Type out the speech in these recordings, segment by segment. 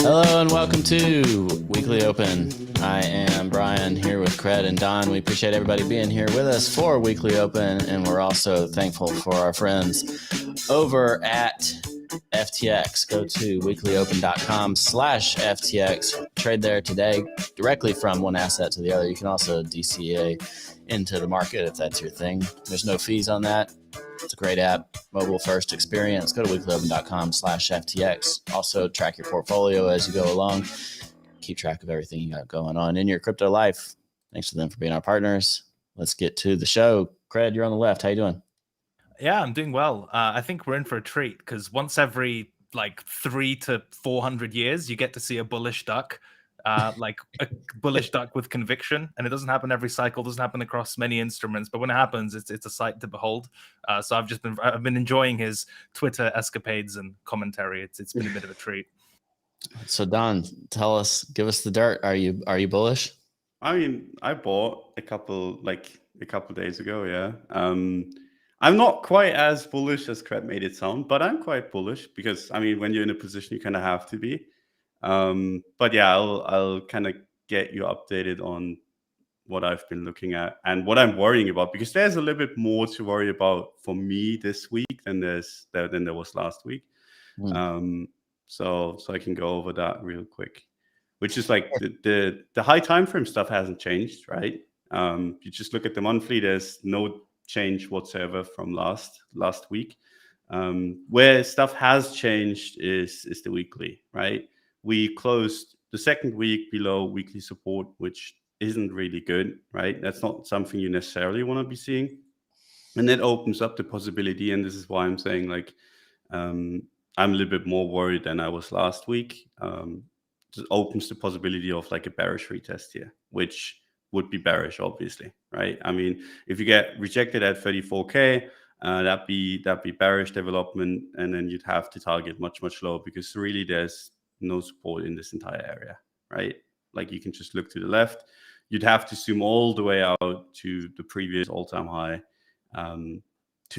Hello and welcome to Weekly Open. I am Brian here with Cred and Don. We appreciate everybody being here with us for Weekly Open, and we're also thankful for our friends over at FTX. Go to weeklyopen.com/FTX. Trade there today directly from one asset to the other. You can also DCA into the market if that's your thing. There's no fees on that. It's a great app, mobile first experience. Go to weeklyopen.com/FTX. Also track your portfolio as you go along. Keep track of everything you got going on in your crypto life. Thanks to them for being our partners. Let's get to the show. Cred, you're on the left. How you doing? Yeah, I'm doing well. I think we're in for a treat because once every 300 to 400 years, you get to see a bullish duck. Like a bullish duck with conviction, and it doesn't happen every cycle, doesn't happen across many instruments, but when it happens, it's a sight to behold. So I've been enjoying his Twitter escapades and commentary. It's been a bit of a treat. So Don, give us the dirt. Are you bullish? I mean, I bought a couple days ago. Yeah. I'm not quite as bullish as Cred made it sound, but I'm quite bullish because when you're in a position, you kind of have to be. But yeah, I'll kind of get you updated on what I've been looking at and what I'm worrying about, because there's a little bit more to worry about for me this week than there was last week. So I can go over that real quick, which is like the high time frame stuff hasn't changed, right? You just look at the monthly, there's no change whatsoever from last week. Where stuff has changed is the weekly, right? We closed the second week below weekly support, which isn't really good, right? That's not something you necessarily want to be seeing. And that opens up the possibility, and this is why I'm saying I'm a little bit more worried than I was last week. It opens the possibility of like a bearish retest here, which would be bearish, obviously, right? If you get rejected at 34K, that'd be bearish development, and then you'd have to target much lower, because really there's no support in this entire area, right? Like, you can just look to the left. You'd have to zoom all the way out to the previous all-time high to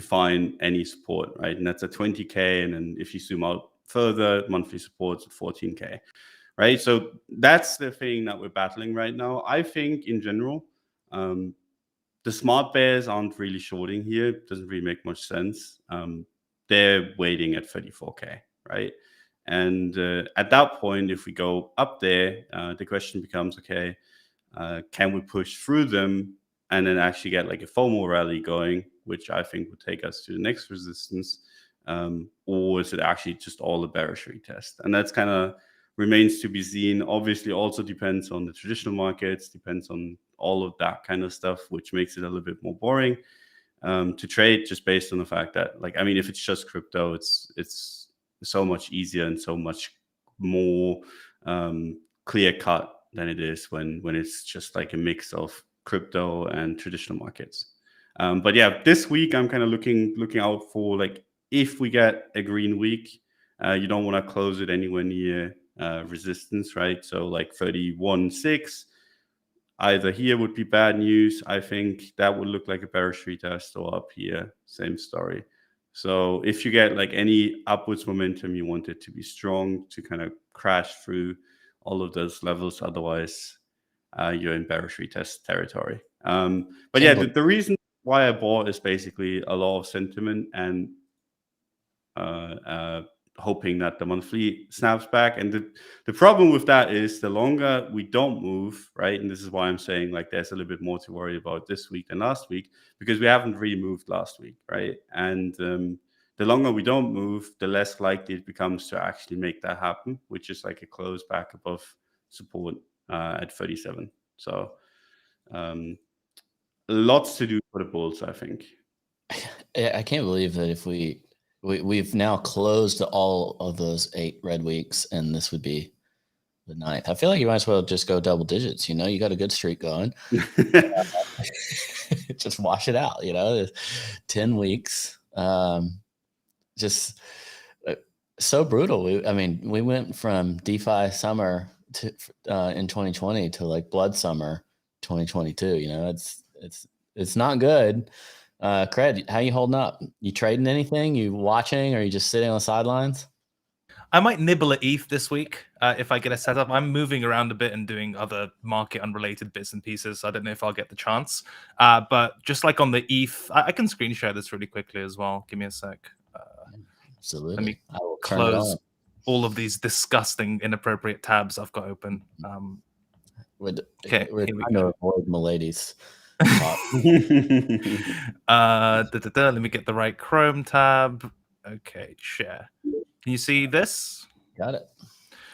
find any support, right? And that's at 20K, and then if you zoom out further, monthly support's at 14K, right? So that's the thing that we're battling right now. I think in general, the smart bears aren't really shorting here. It doesn't really make much sense. They're waiting at 34K, right? And at that point, if we go up there, the question becomes, okay, can we push through them and then actually get like a FOMO rally going, which I think would take us to the next resistance, or is it actually just all a bearish retest? And that's kind of remains to be seen. Obviously, also depends on the traditional markets, depends on all of that kind of stuff, which makes it a little bit more boring to trade, just based on the fact that, if it's just crypto, it's so much easier and so much more clear cut than it is when it's just like a mix of crypto and traditional markets. But yeah, this week I'm kind of looking out for, like, if we get a green week, you don't want to close it anywhere near resistance, right? So like 31.6, either here would be bad news. I think that would look like a bearish retest, or up here, same story. So if you get like any upwards momentum, you want it to be strong to kind of crash through all of those levels. Otherwise, you're in bearish retest territory. But yeah, the reason why I bought is basically a lot of sentiment and hoping that the monthly snaps back. And the problem with that is the longer we don't move, right? And this is why I'm saying like there's a little bit more to worry about this week than last week, because we haven't really moved last week, right? And the longer we don't move, the less likely it becomes to actually make that happen, which is like a close back above support at 37. So lots to do for the bulls, I think. I can't believe that if we've now closed all of those 8 red weeks, and this would be the 9th. I feel like you might as well just go double digits. You got a good streak going. Just wash it out. 10 weeks. Just so brutal. We went from DeFi summer to in 2020 to like blood summer 2022. It's not good. Cred, how you holding up? You trading anything? You watching, or are you just sitting on the sidelines? I might nibble at ETH this week if I get a setup. I'm moving around a bit and doing other market unrelated bits and pieces. So I don't know if I'll get the chance. But just like on the ETH, I can screen share this really quickly as well. Give me a sec. Absolutely. Let me I will turn it close on. all of these disgusting, inappropriate tabs I've got open. We're Okay, trying here we to go. avoid Milady's. Let me get the right Chrome tab. Okay, share. Can you see this? Got it.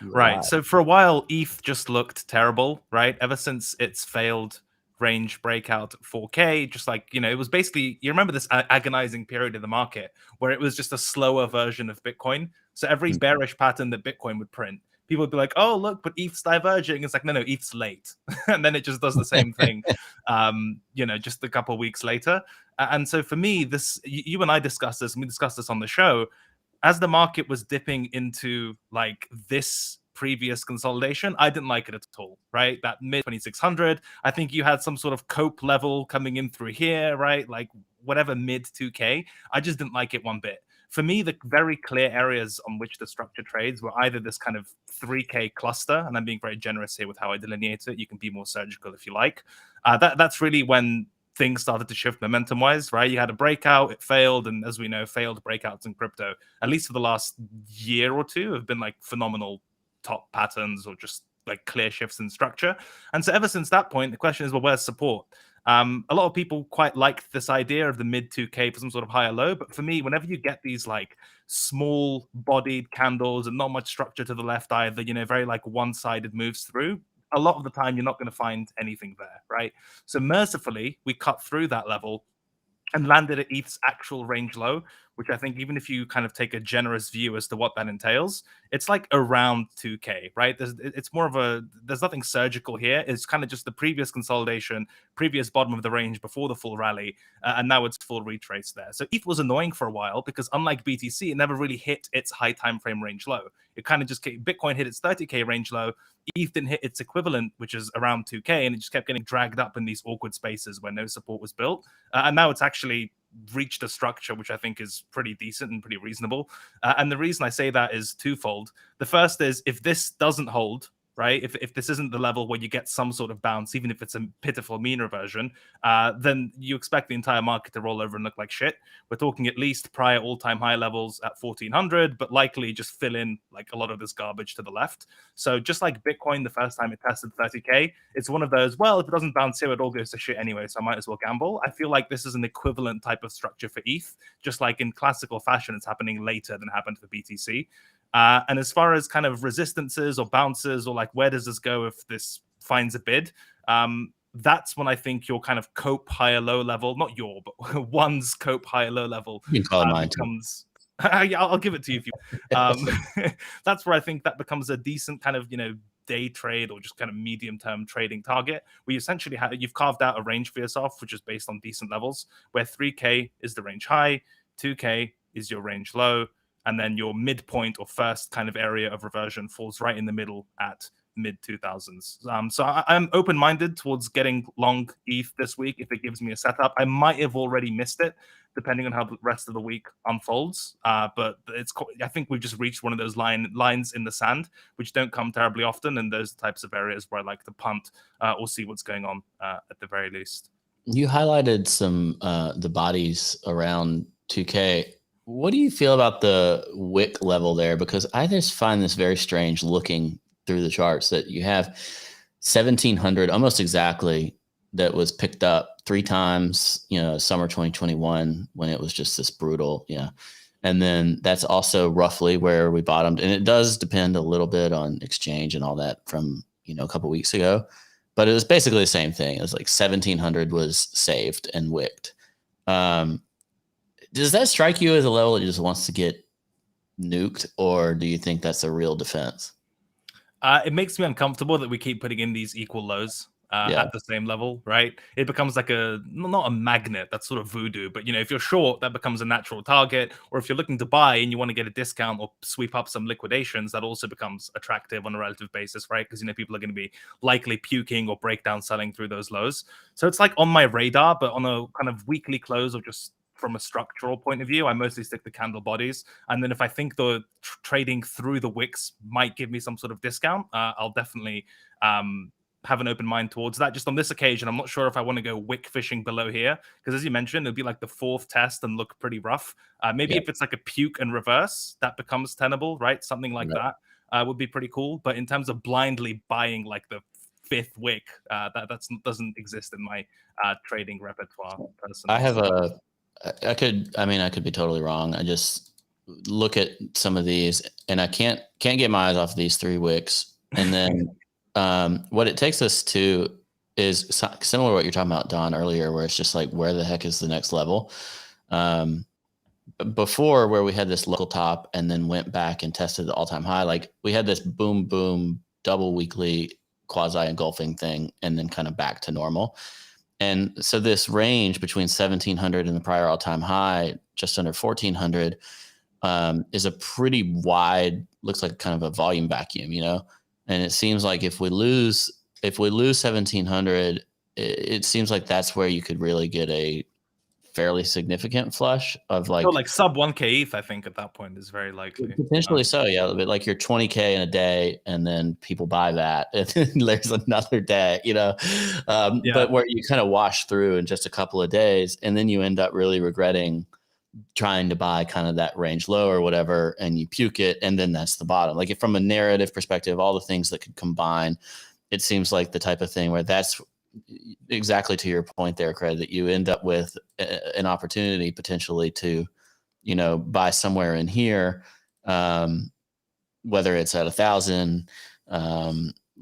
Right. Live. So for a while, ETH just looked terrible, right? Ever since its failed range breakout at 4K, just like, it was basically, you remember this agonizing period in the market where it was just a slower version of Bitcoin. So every bearish pattern that Bitcoin would print, people would be like, oh, look, but ETH's diverging. It's like, no, ETH's late. And then it just does the same thing, just a couple of weeks later. And so for me, you and I discussed this, and we discussed this on the show. As the market was dipping into like this previous consolidation, I didn't like it at all, right? That mid 2600, I think you had some sort of cope level coming in through here, right? Like whatever mid 2K, I just didn't like it one bit. For me, the very clear areas on which the structure trades were either this kind of 3K cluster, and I'm being very generous here with how I delineate it. You can be more surgical if you like. That's really when things started to shift momentum wise, right? You had a breakout, it failed, and as we know, failed breakouts in crypto, at least for the last year or two, have been like phenomenal top patterns or just like clear shifts in structure. And so ever since that point, the question is, well, where's support? A lot of people quite liked this idea of the mid 2K for some sort of higher low. But for me, whenever you get these like small bodied candles and not much structure to the left either, very like one-sided moves through, a lot of the time you're not going to find anything there, right? So mercifully, we cut through that level and landed at ETH's actual range low, which I think even if you kind of take a generous view as to what that entails, it's like around 2K, right? There's nothing surgical here. It's kind of just the previous consolidation, previous bottom of the range before the full rally, and now it's full retrace there. So ETH was annoying for a while because unlike BTC, it never really hit its high time frame range low. It kind of just Bitcoin hit its 30K range low. ETH didn't hit its equivalent, which is around 2K, and it just kept getting dragged up in these awkward spaces where no support was built. And now it's actually reached a structure which I think is pretty decent and pretty reasonable. And the reason I say that is twofold. The first is if this doesn't hold, right? If this isn't the level where you get some sort of bounce, even if it's a pitiful mean reversion, then you expect the entire market to roll over and look like shit. We're talking at least prior all-time high levels at 1400, but likely just fill in like a lot of this garbage to the left. So just like Bitcoin, the first time it tested 30K, it's one of those, well, if it doesn't bounce here, it all goes to shit anyway, so I might as well gamble. I feel like this is an equivalent type of structure for ETH, just like in classical fashion, it's happening later than happened for BTC. And as far as kind of resistances or bounces or like where does this go if this finds a bid, that's when I think your kind of cope higher low level, not your, but one's cope higher low level You can call it mine becomes. I'll give it to you if you. That's where I think that becomes a decent kind of day trade or just kind of medium term trading target. Where you essentially you've carved out a range for yourself, which is based on decent levels, where 3K is the range high, 2K is your range low. And then your midpoint or first kind of area of reversion falls right in the middle at mid 2000s. So I'm open-minded towards getting long ETH this week if it gives me a setup. I might have already missed it, depending on how the rest of the week unfolds. But I think we've just reached one of those lines in the sand, which don't come terribly often. And those types of areas where I like to punt or see what's going on at the very least. You highlighted some the bodies around 2K. What do you feel about the wick level there? Because I just find this very strange looking through the charts that you have 1700 almost exactly that was picked up 3 times, summer 2021 when it was just this brutal. Yeah. And then that's also roughly where we bottomed. And it does depend a little bit on exchange and all that from, a couple weeks ago, but it was basically the same thing. It was like 1700 was saved and wicked. Does that strike you as a level that just wants to get nuked, or do you think that's a real defense? It makes me uncomfortable that we keep putting in these equal lows at the same level, right? It becomes like not a magnet, that's sort of voodoo, but if you're short, that becomes a natural target. Or if you're looking to buy and you want to get a discount or sweep up some liquidations, that also becomes attractive on a relative basis, right? Because people are going to be likely puking or breakdown selling through those lows. So it's like on my radar, but on a kind of weekly close or just from a structural point of view, I mostly stick to candle bodies. And then if I think the trading through the wicks might give me some sort of discount, I'll definitely have an open mind towards that. Just on this occasion, I'm not sure if I want to go wick fishing below here, because as you mentioned, it'll be like the fourth test and look pretty rough. Maybe if it's like a puke and reverse, that becomes tenable, right? Something like that would be pretty cool. But in terms of blindly buying like the fifth wick, that doesn't exist in my trading repertoire personally. I have I could be totally wrong. I just look at some of these and I can't get my eyes off these 3 wicks. And then what it takes us to is similar to what you're talking about, Don, earlier, where it's just like, where the heck is the next level? Before, where we had this local top and then went back and tested the all-time high, like we had this boom, boom, double weekly quasi engulfing thing, and then kind of back to normal. And so this range between 1700 and the prior all-time high, just under 1400, is a pretty wide, looks like kind of a volume vacuum, you know? And it seems like if we lose 1700, it seems like that's where you could really get a fairly significant flush of like sub 1K ETH, I think at that point is very likely. Potentially so, yeah. But like your 20K in a day, and then people buy that, and then there's another day, you know. But where you kind of wash through in just a couple of days, and then you end up really regretting trying to buy kind of that range low or whatever, and you puke it, and then that's the bottom. Like, if from a narrative perspective, all the things that could combine, it seems like the type of thing where that's exactly to your point there, Cred, that you end up with an opportunity potentially to, you know, buy somewhere in here, whether it's at 1,000,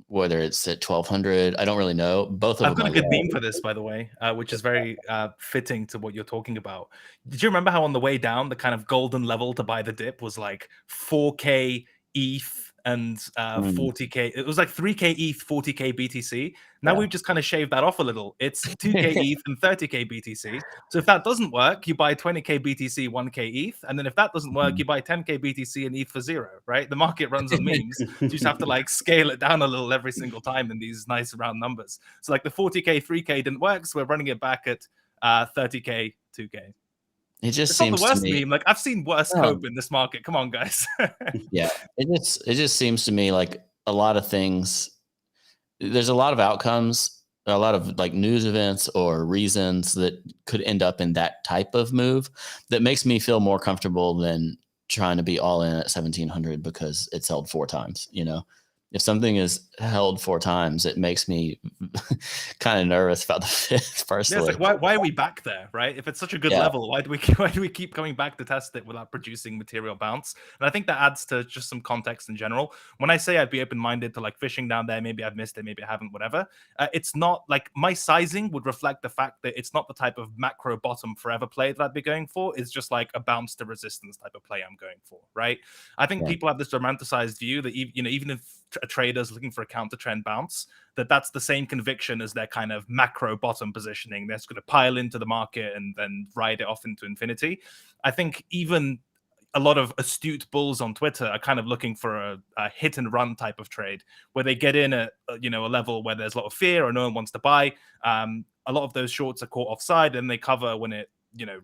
whether it's at 1,200. I don't really know. Both of them. I've got a good meme for this, by the way, which is very fitting to what you're talking about. Did you remember how on the way down, the kind of golden level to buy the dip was like 4K ETH and 40K? It was like 3K ETH, 40K BTC. Now we've just kind of shaved that off a little. It's 2K ETH and 30K BTC. So if that doesn't work, you buy 20K BTC, 1K ETH. And then if that doesn't work, you buy 10K BTC and ETH for 0, right? The market runs on memes. You just have to like scale it down a little every single time in these nice round numbers. So like the 40K, 3K didn't work. So we're running it back at 30K, 2K. It just it's seems not the worst to me, meme. Like, I've seen worse hope in this market. Come on, guys. yeah, it just seems to me like a lot of things. There's a lot of outcomes, a lot of like news events or reasons that could end up in that type of move that makes me feel more comfortable than trying to be all in at 1,700 because it's held 4 times. You know, if something is held 4 times, it makes me kind of nervous about the 5th personally. Yeah, it's like, why are we back there, right? If it's such a good level, why do we keep coming back to test it without producing material bounce? And I think that adds to just some context in general. When I say I'd be open-minded to like fishing down there, maybe I've missed it, maybe I haven't, whatever. It's not like my sizing would reflect the fact that it's not the type of macro bottom forever play that I'd be going for. It's just like a bounce to resistance type of play I'm going for, right? I think people have this romanticized view that even if a trader's looking for a counter trend bounce, that's the same conviction as their kind of macro bottom positioning. They're just going to pile into the market and then ride it off into infinity. I think even a lot of astute bulls on Twitter are kind of looking for a hit and run type of trade where they get in at a level where there's a lot of fear or no one wants to buy. A lot of those shorts are caught offside and they cover when it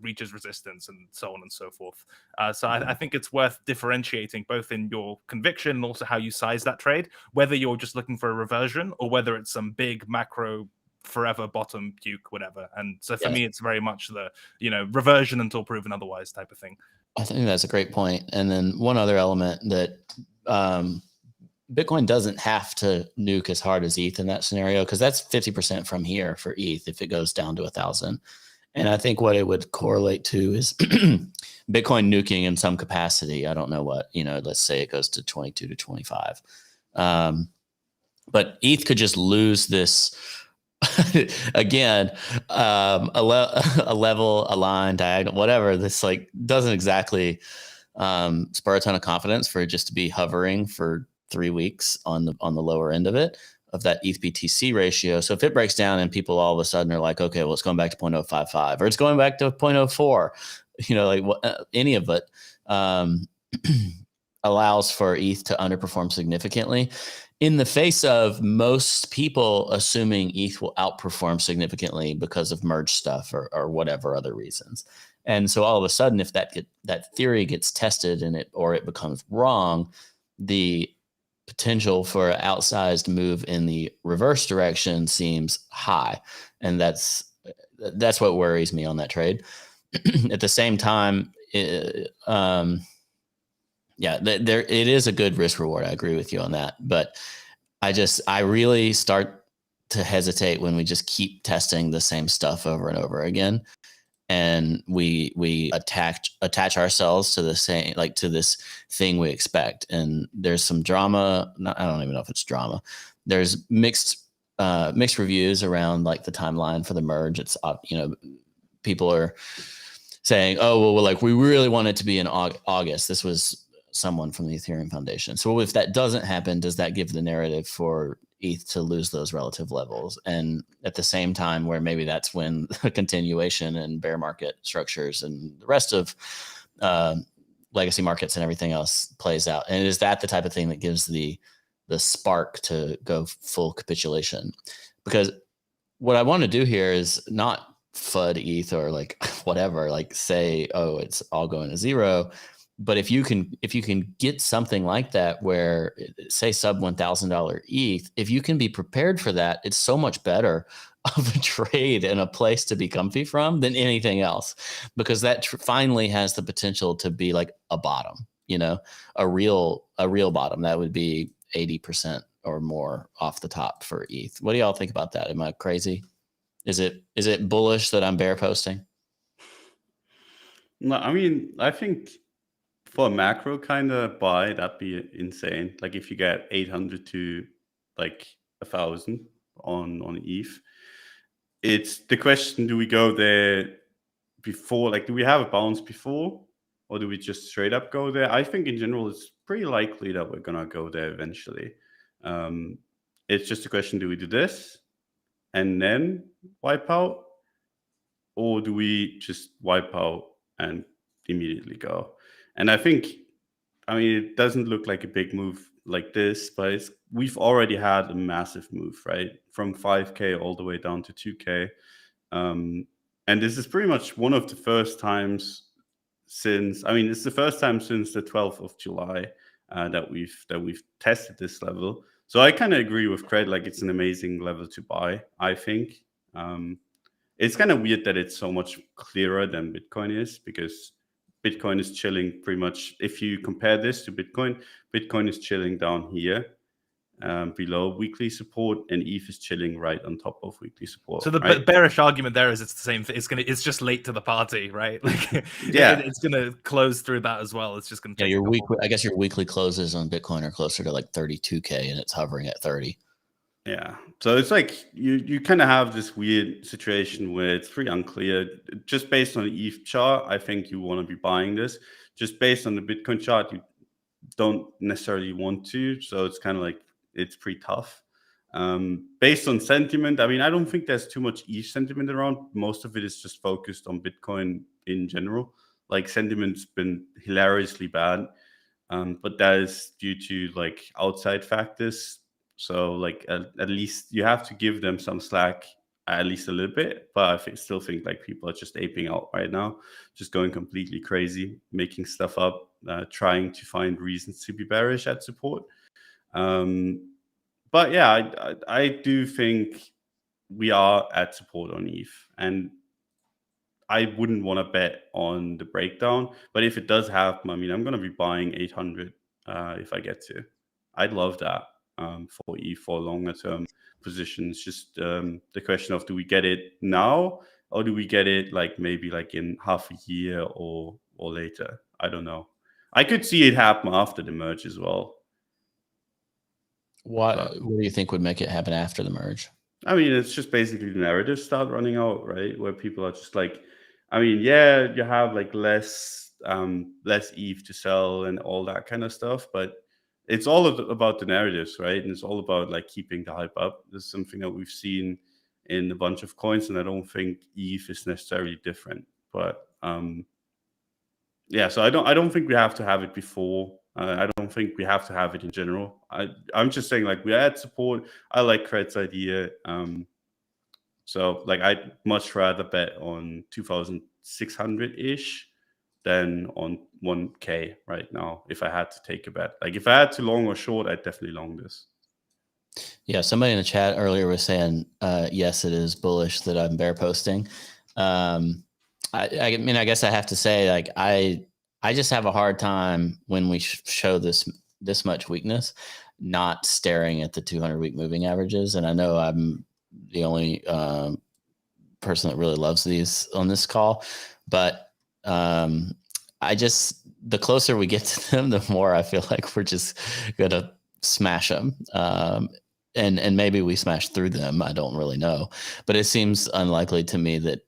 reaches resistance and so on and so forth. So I think it's worth differentiating both in your conviction and also how you size that trade, whether you're just looking for a reversion or whether it's some big macro forever bottom puke, whatever. And so for me, it's very much the, reversion until proven otherwise type of thing. I think that's a great point. And then one other element that Bitcoin doesn't have to nuke as hard as ETH in that scenario, because that's 50% from here for ETH if it goes down to 1,000. And I think what it would correlate to is Bitcoin nuking in some capacity. I don't know what, let's say it goes to 22 to 25. But ETH could just lose this again, a level, a line, diagonal, whatever. This like doesn't exactly spur a ton of confidence for it just to be hovering for 3 weeks on the lower end of it, of that ETH BTC ratio. So if it breaks down and people all of a sudden are like, okay, well, it's going back to 0.055 or it's going back to 0.04, any of it allows for ETH to underperform significantly in the face of most people assuming ETH will outperform significantly because of merge stuff or whatever other reasons. And so all of a sudden, if that theory gets tested or it becomes wrong, the potential for an outsized move in the reverse direction seems high, and that's what worries me on that trade. At the same time, it is a good risk reward. I agree with you on that, but I really start to hesitate when we just keep testing the same stuff over and over again, and we attach ourselves to the same, like, to this thing we expect. And there's some drama. I don't even know if it's drama. There's mixed reviews around, like, the timeline for the merge. It's, people are saying, oh, well, like, we really want it to be in August. This was someone from the Ethereum Foundation. So if that doesn't happen, does that give the narrative for ETH to lose those relative levels? And at the same time, where maybe that's when the continuation and bear market structures and the rest of legacy markets and everything else plays out. And is that the type of thing that gives the spark to go full capitulation? Because what I want to do here is not FUD ETH or, like, whatever, like, say, oh, it's all going to zero. But if you can get something like that, where, say, sub $1,000 ETH, if you can be prepared for that, it's so much better of a trade and a place to be comfy from than anything else, because that finally has the potential to be like a bottom, a real bottom. That would be 80% or more off the top for ETH. What do y'all think about that? Am I crazy? Is it bullish that I'm bear posting? No, I mean, I think for a macro kind of buy, that'd be insane. Like, if you get 800 to like 1,000 on ETH, it's the question: do we go there before? Like, do we have a bounce before, or do we just straight up go there? I think in general, it's pretty likely that we're gonna go there eventually. It's just a question: do we do this and then wipe out, or do we just wipe out and immediately go? And I think, I mean, it doesn't look like a big move like this, but we've already had a massive move, right? From 5K all the way down to 2K. And this is pretty much one of the first times since, it's the first time since the 12th of July that we've tested this level. So I kind of agree with Cred, like, it's an amazing level to buy, I think. It's kind of weird that it's so much clearer than Bitcoin is, because Bitcoin is chilling pretty much. If you compare this to Bitcoin is chilling down here below weekly support, and ETH is chilling right on top of weekly support. So the bearish argument there is it's the same thing. It's just late to the party, right? Like, yeah, it's gonna close through that as well. It's just gonna take I guess your weekly closes on Bitcoin are closer to like 32K, and it's hovering at 30. Yeah, so it's like you kind of have this weird situation where it's pretty unclear. Just based on the ETH chart, I think you want to be buying this. Just based on the Bitcoin chart, you don't necessarily want to. So it's kind of like, it's pretty tough. Based on sentiment, I don't think there's too much ETH sentiment around. Most of it is just focused on Bitcoin in general. Like, sentiment's been hilariously bad, but that is due to, like, outside factors. So, like, at least you have to give them some slack, at least a little bit. But I still think, like, people are just aping out right now, just going completely crazy, making stuff up, trying to find reasons to be bearish at support. But yeah, I do think we are at support on ETH, and I wouldn't want to bet on the breakdown. But if it does happen, I'm going to be buying 800 if I get to. I'd love that. For ETH for longer term positions. Just the question of, do we get it now, or do we get it maybe in half a year or later? I don't know. I could see it happen after the merge as well. What do you think would make it happen after the merge? It's just basically the narratives start running out, right? Where people are just like, yeah, you have less ETH to sell and all that kind of stuff, but it's all about the narratives, right? And it's all about keeping the hype up. This is something that we've seen in a bunch of coins, and I don't think ETH is necessarily different. But yeah, so I don't think we have to have it before. I don't think we have to have it in general. I'm just saying, we are at support. I like Cred's idea. So I'd much rather bet on 2,000 600-ish than on 1K right now, if I had to take a bet. Like if I had to long or short, I'd definitely long this. Yeah, somebody in the chat earlier was saying, yes, it is bullish that I'm bear posting. I mean, I guess I have to say, like, I just have a hard time when we show this much weakness, not staring at the 200-week moving averages. And I know I'm the only person that really loves these on this call, but the closer we get to them, the more I feel like we're just gonna smash them. And maybe we smash through them. I don't really know, but it seems unlikely to me that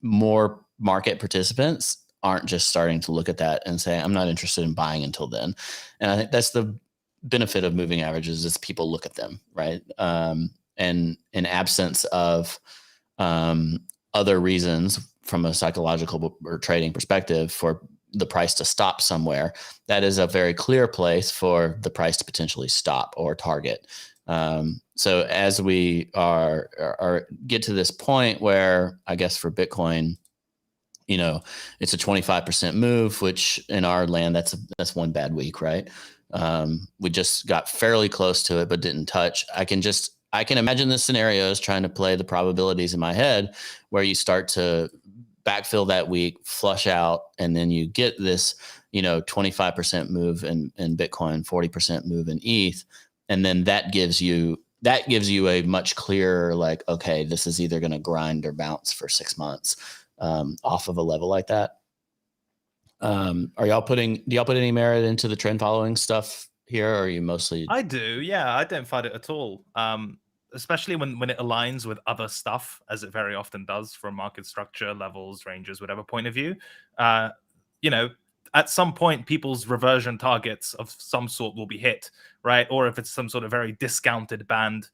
more market participants aren't just starting to look at that and say, I'm not interested in buying until then. And I think that's the benefit of moving averages, is people look at them, right? And in absence of other reasons from a psychological or trading perspective for the price to stop somewhere, that is a very clear place for the price to potentially stop or target. So as we are get to this point where, I guess for Bitcoin, you know, it's a 25% move, which in our land, that's one bad week, right? We just got fairly close to it, but didn't touch. I can imagine the scenarios trying to play the probabilities in my head where you start to backfill that week, flush out, and then you get this, 25% move in Bitcoin, 40% move in ETH. And then that gives you a much clearer, like, okay, this is either going to grind or bounce for 6 months off of a level like that. Do y'all put any merit into the trend following stuff here, or are you mostly? I do. Yeah, I don't find it at all. Especially when it aligns with other stuff, as it very often does from market structure, levels, ranges, whatever point of view. At some point, people's reversion targets of some sort will be hit, right? Or if it's some sort of very discounted band,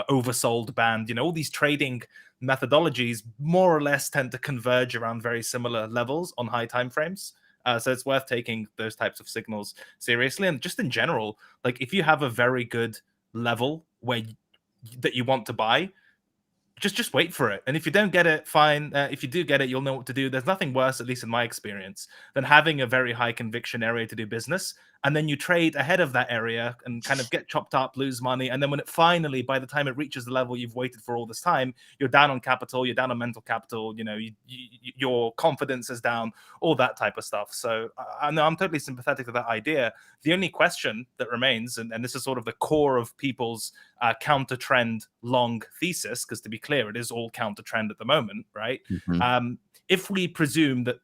oversold band, all these trading methodologies more or less tend to converge around very similar levels on high time frames. So it's worth taking those types of signals seriously. And just in general, like if you have a very good level that you want to buy, just wait for it. And if you don't get it, fine. If you do get it, you'll know what to do. There's nothing worse, at least in my experience, than having a very high conviction area to do business. And then you trade ahead of that area and kind of get chopped up, lose money. And then when it finally, by the time it reaches the level you've waited for all this time, you're down on capital, you're down on mental capital, your confidence is down, all that type of stuff. So I know I'm totally sympathetic to that idea. The only question that remains, and this is sort of the core of people's counter trend long thesis, because to be clear, it is all counter trend at the moment, right? Mm-hmm. If we presume that,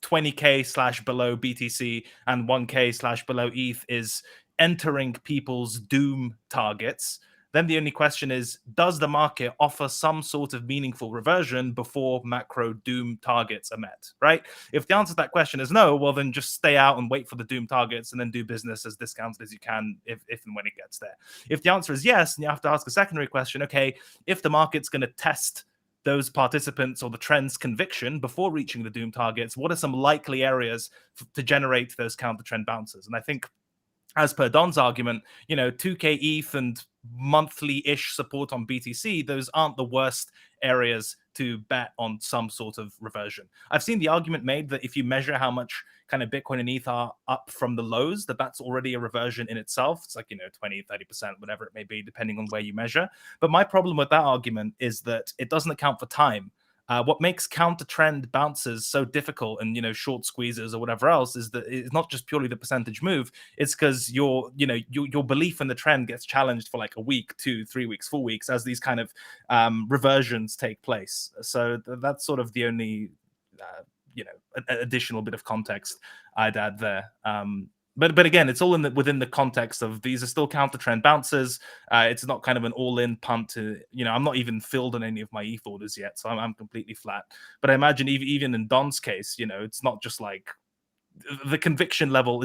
20K / below BTC and 1K / below ETH is entering people's doom targets, then the only question is, does the market offer some sort of meaningful reversion before macro doom targets are met, right? If the answer to that question is no, well, then just stay out and wait for the doom targets and then do business as discounted as you can if and when it gets there. If the answer is yes, then you have to ask a secondary question, okay, if the market's going to test those participants or the trend's conviction before reaching the doom targets, what are some likely areas to generate those counter trend bounces? And I think, as per Don's argument, 2K ETH and monthly-ish support on BTC, those aren't the worst areas to bet on some sort of reversion. I've seen the argument made that if you measure how much kind of Bitcoin and ETH are up from the lows, that's already a reversion in itself. It's like, 20, 30%, whatever it may be, depending on where you measure. But my problem with that argument is that it doesn't account for time. What makes counter trend bounces so difficult and short squeezes or whatever else is that it's not just purely the percentage move. It's because your belief in the trend gets challenged for like a week, 2, 3 weeks, 4 weeks as these kind of reversions take place. So that's sort of the only additional bit of context I'd add there. But again, it's all within the context of these are still counter trend bounces. It's not kind of an all-in punt to, I'm not even filled on any of my ETH orders yet, so I'm completely flat. But I imagine even in Don's case, it's not just like the conviction level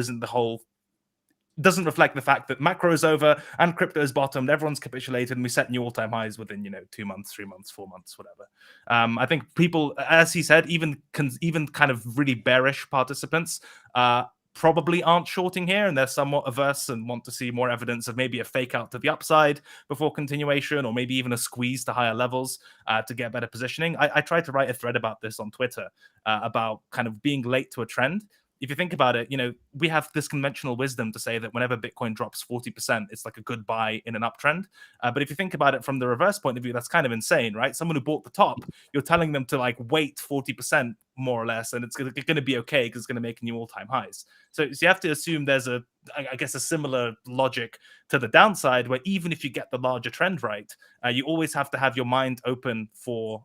doesn't reflect the fact that macro is over and crypto is bottomed, everyone's capitulated, and we set new all-time highs within 2 months, 3 months, 4 months, whatever. I think people, as he said, even kind of really bearish participants probably aren't shorting here and they're somewhat averse and want to see more evidence of maybe a fake out to the upside before continuation, or maybe even a squeeze to higher levels to get better positioning. I tried to write a thread about this on Twitter about kind of being late to a trend. If you think about it, we have this conventional wisdom to say that whenever Bitcoin drops 40%, it's like a good buy in an uptrend. But if you think about it from the reverse point of view, that's kind of insane, right? Someone who bought the top, you're telling them to like wait 40% more or less, and it's going to be okay because it's going to make new all-time highs. So you have to assume there's a similar logic to the downside, where even if you get the larger trend right, you always have to have your mind open for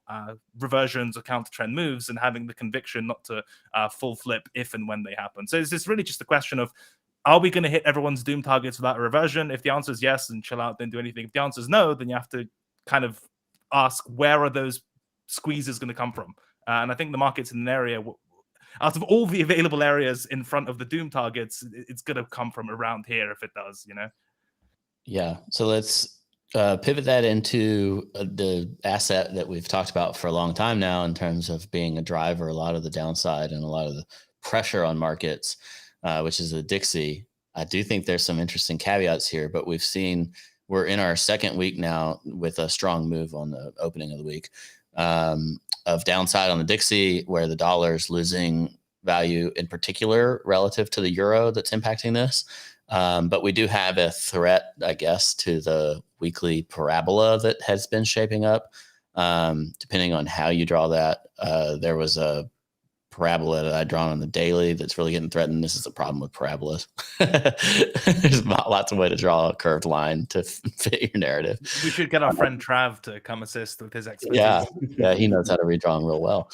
reversions or counter trend moves, and having the conviction not to full flip if and when they happen. So it's really just a question of, are we going to hit everyone's doom targets without a reversion? If the answer is yes, then chill out, don't do anything. If the answer is no, then you have to kind of ask, where are those squeezes going to come from? And I think the market's in an area, out of all the available areas in front of the doom targets, it's going to come from around here if it does, Yeah. So let's pivot that into the asset that we've talked about for a long time now in terms of being a driver, a lot of the downside and a lot of the pressure on markets, which is the Dixie. I do think there's some interesting caveats here, but we're in our second week now with a strong move on the opening of the week of downside on the Dixie, where the dollar's losing value in particular relative to the euro that's impacting this. But we do have a threat, I guess, to the weekly parabola that has been shaping up. Depending on how you draw that, there was a parabola that I'd drawn on the daily that's really getting threatened. This is the problem with parabolas. There's lots of ways to draw a curved line to fit your narrative. We should get our friend Trav to come assist with his expertise. Yeah, he knows how to redraw them real well.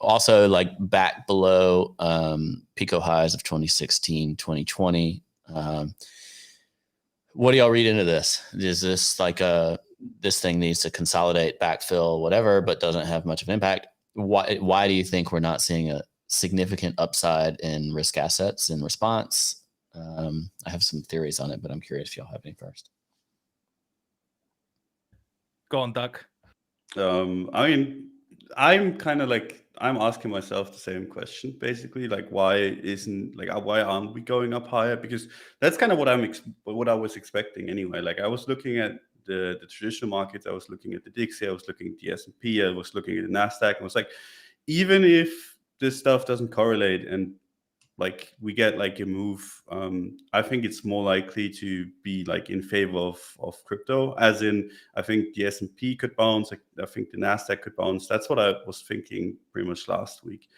Also, like back below Pico highs of 2016, 2020. What do y'all read into this? Is this like this thing needs to consolidate, backfill, whatever, but doesn't have much of an impact? Why do you think we're not seeing a significant upside in risk assets in response? I have some theories on it, but I'm curious if y'all have any first. Go on, Duck. I mean, I'm kind of like, I'm asking myself the same question, basically, like why aren't we going up higher? Because that's kind of what I was expecting anyway. Like I was looking at the traditional markets, I was looking at the Dixie, I was looking at the S&P, I was looking at the Nasdaq, and was like, even if this stuff doesn't correlate and like we get like a move, I think it's more likely to be like in favor of crypto, as in I think the S&P could bounce, I think the Nasdaq could bounce. That's what I was thinking pretty much last week.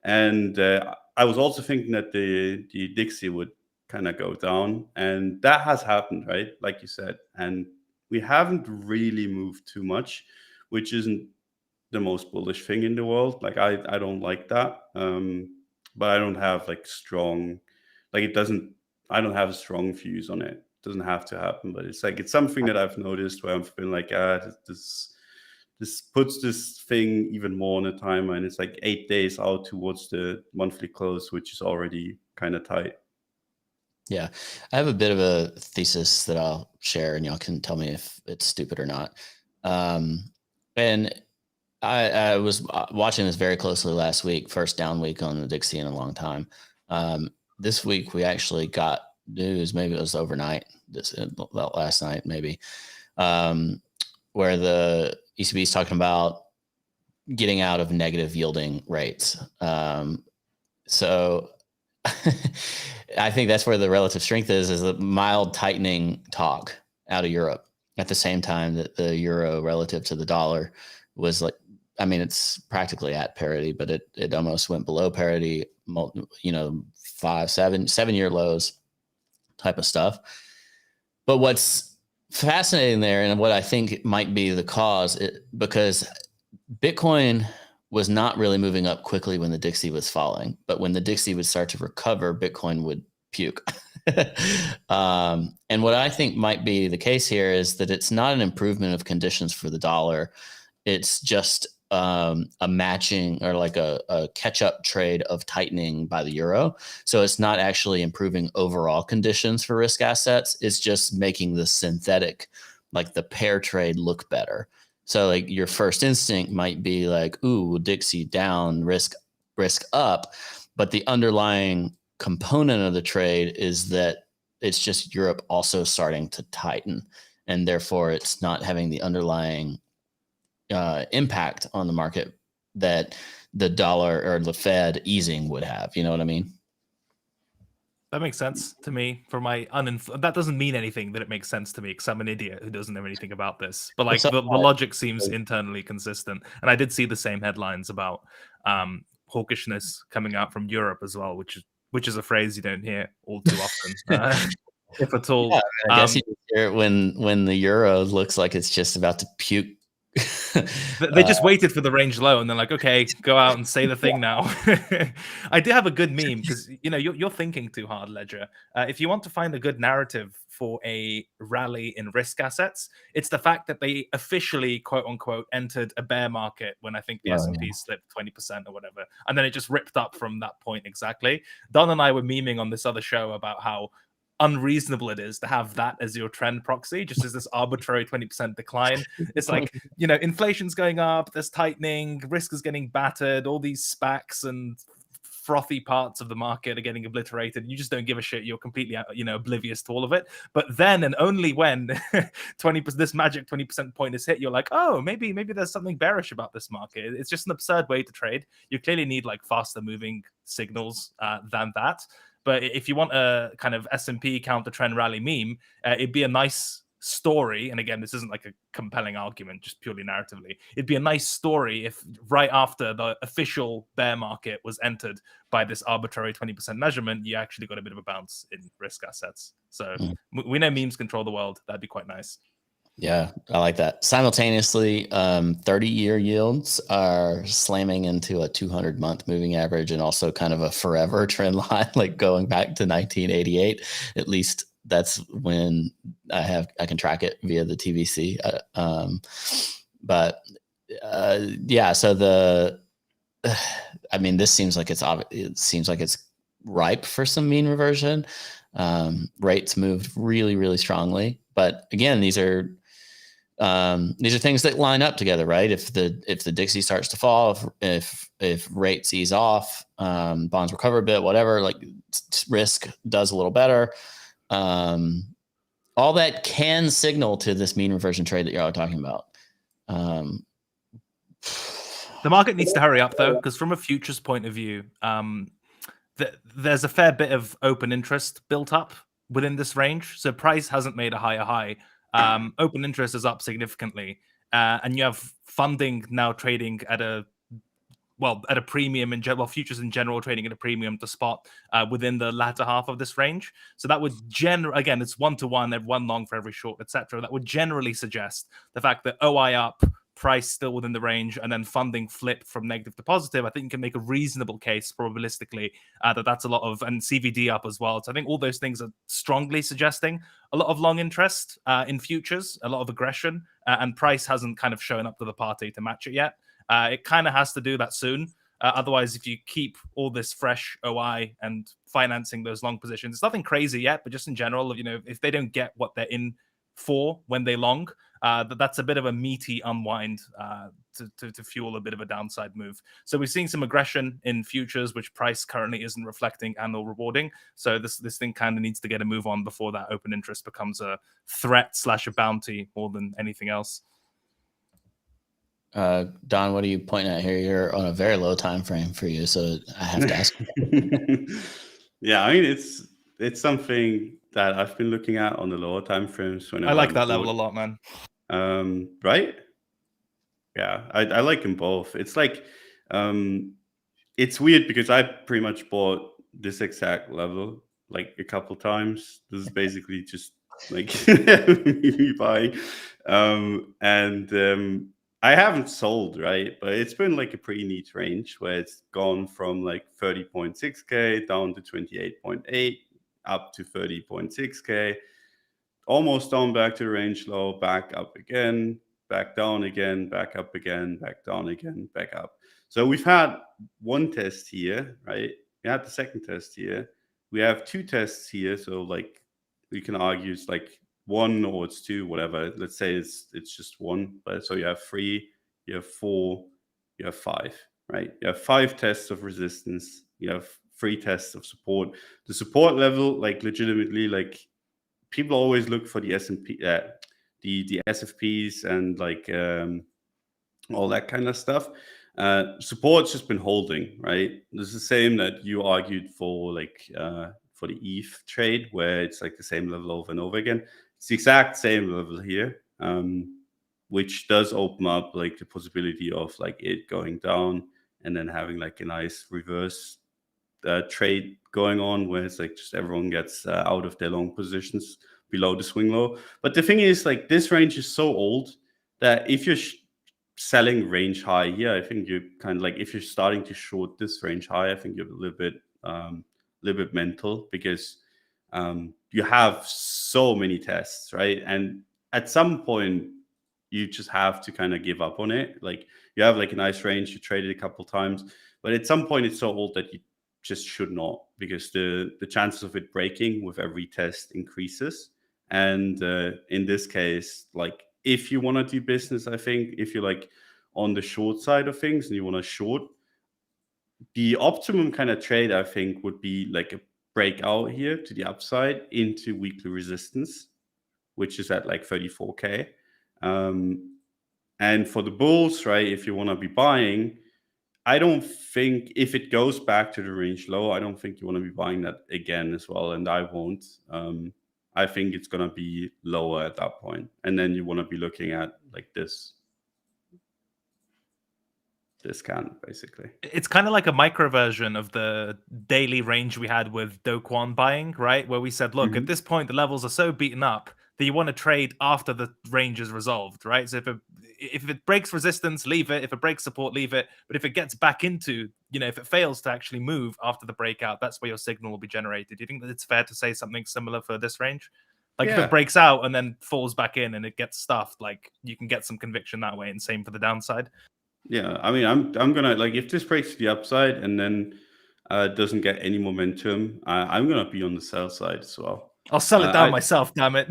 And I was also thinking that the Dixie would kind of go down, and that has happened, right? Like you said, and we haven't really moved too much, which isn't the most bullish thing in the world. Like I don't like that. But I don't have like strong, like I don't have strong views on it. It doesn't have to happen, but it's something that I've noticed where I've been like, this puts this thing even more on a timer, and it's like 8 days out towards the monthly close, which is already kind of tight. Yeah, I have a bit of a thesis that I'll share, and y'all can tell me if it's stupid or not. And I was watching this very closely last week, first down week on the Dixie in a long time. This week we actually got news, maybe it was overnight, last night maybe, where the ECB is talking about getting out of negative yielding rates. So I think that's where the relative strength is a mild tightening talk out of Europe at the same time that the euro relative to the dollar was like, I mean, it's practically at parity, but it almost went below parity, 7-year lows type of stuff. But what's fascinating there, and what I think might be the cause, because Bitcoin was not really moving up quickly when the Dixie was falling, but when the Dixie would start to recover, Bitcoin would puke. And what I think might be the case here is that it's not an improvement of conditions for the dollar. It's just a matching or like a catch-up trade of tightening by the euro. So it's not actually improving overall conditions for risk assets. It's just making the synthetic, like the pair trade, look better. So like your first instinct might be like, ooh, Dixie down, risk up. but the underlying component of the trade is that it's just Europe also starting to tighten, and therefore it's not having the underlying impact on the market that the dollar or the Fed easing would have. You know what I mean? That makes sense to me. For my that doesn't mean anything that it makes sense to me because I'm an idiot who doesn't know anything about this. But like the logic seems internally consistent, and I did see the same headlines about hawkishness coming out from Europe as well, which is a phrase you don't hear all too often, if at all. Yeah, I guess you hear it when the euro looks like it's just about to puke. They just waited for the range low, and they're like, "Okay, go out and say the thing now." I did have a good meme because you're thinking too hard, Ledger. If you want to find a good narrative for a rally in risk assets, it's the fact that they officially, quote unquote, entered a bear market when I think the S&P slipped 20% or whatever, and then it just ripped up from that point exactly. Don and I were memeing on this other show about how unreasonable it is to have that as your trend proxy, just as this arbitrary 20% decline. It's like, inflation's going up, there's tightening, risk is getting battered, all these SPACs and frothy parts of the market are getting obliterated. You just don't give a shit. You're completely, oblivious to all of it. But then and only when 20%, this magic 20% point is hit, you're like, oh, maybe there's something bearish about this market. It's just an absurd way to trade. You clearly need like faster moving signals than that. But if you want a kind of S&P counter trend rally meme, it'd be a nice story. And again, this isn't like a compelling argument, just purely narratively. It'd be a nice story if right after the official bear market was entered by this arbitrary 20% measurement, you actually got a bit of a bounce in risk assets. So we know memes control the world. That'd be quite nice. Yeah, I like that. Simultaneously, 30-year yields are slamming into a 200-month moving average and also kind of a forever trend line, like going back to 1988. At least that's when I can track it via the TVC. Yeah, so this seems like it seems like it's ripe for some mean reversion. Rates moved really, really strongly, but again, these are things that line up together, right? If the Dixie starts to fall, if rates ease off, bonds recover a bit, whatever, like risk does a little better. All that can signal to this mean reversion trade that you're all talking about. The market needs to hurry up though, because from a futures point of view, there's a fair bit of open interest built up within this range. So price hasn't made a higher high. Open interest is up significantly, and you have funding now trading at a premium in general. Futures in general trading at a premium to spot within the latter half of this range. So that would again, it's 1-to-1, they're one long for every short, etc. That would generally suggest the fact that OI up, price still within the range, and then funding flipped from negative to positive. I think you can make a reasonable case probabilistically that's a lot of, and CVD up as well. So I think all those things are strongly suggesting a lot of long interest in futures, a lot of aggression, and price hasn't kind of shown up to the party to match it yet. It kind of has to do that soon. Otherwise, if you keep all this fresh OI and financing those long positions, it's nothing crazy yet, but just in general, if they don't get what they're in for when they long, that's a bit of a meaty unwind to fuel a bit of a downside move. So we're seeing some aggression in futures, which price currently isn't reflecting and or rewarding. So this thing kind of needs to get a move on before that open interest becomes a threat / a bounty more than anything else. Don, what are you pointing at here? You're on a very low time frame for you, so I have to ask. Yeah, I mean it's something that I've been looking at on the lower time frames. I like that level a lot, man. Right? Yeah, I like them both. It's like it's weird because I pretty much bought this exact level like a couple times. This is basically just like me buying, and I haven't sold, right? But it's been like a pretty neat range where it's gone from like 30.6K down to 28.8, up to 30.6K, almost down back to the range low, back up again, back down again, back up again, back down again, back up. So we've had one test here, right? We had the second test here. We have two tests here. So like we can argue it's like one or it's two, whatever. Let's say it's just one. But so you have 3, you have 4, you have 5, right? You have 5 tests of resistance. You have 3 tests of support. The support level, like legitimately, like people always look for the S&P, the SFPs and like all that kind of stuff. Support's just been holding, right? This is the same that you argued for, like for the ETH trade, where it's like the same level over and over again. It's the exact same level here, which does open up like the possibility of like it going down and then having like a nice reverse trade going on, where it's like just everyone gets out of their long positions below the swing low. But the thing is, like, this range is so old that if you're selling range high here, I think you're kind of like, if you're starting to short this range high, I think you're a little bit mental, because you have so many tests, right? And at some point you just have to kind of give up on it. Like, you have like a nice range, you traded a couple times, but at some point it's so old that you just should not, because the chances of it breaking with every test increases. And in this case, like, if you want to do business, I think if you're like on the short side of things and you want to short, the optimum kind of trade, I think, would be like a breakout here to the upside into weekly resistance, which is at like 34K. And for the bulls, right, if you want to be buying, I don't think, if it goes back to the range low, I don't think you want to be buying that again as well, and I won't. I think it's going to be lower at that point, and then you want to be looking at like this discount, basically. It's kind of like a micro version of the daily range we had with Do Kwon buying, right? Where we said, look, at this point, the levels are so beaten up that you want to trade after the range is resolved, right? So if it breaks resistance, leave it. If it breaks support, leave it. But if it gets back into, if it fails to actually move after the breakout, that's where your signal will be generated. Do you think that it's fair to say something similar for this range? Like, if it breaks out and then falls back in and it gets stuffed, like, you can get some conviction that way, and same for the downside. Yeah, I mean, I'm gonna, like, if this breaks to the upside and then doesn't get any momentum, I'm gonna be on the sell side as well. I'll sell it down myself, damn it.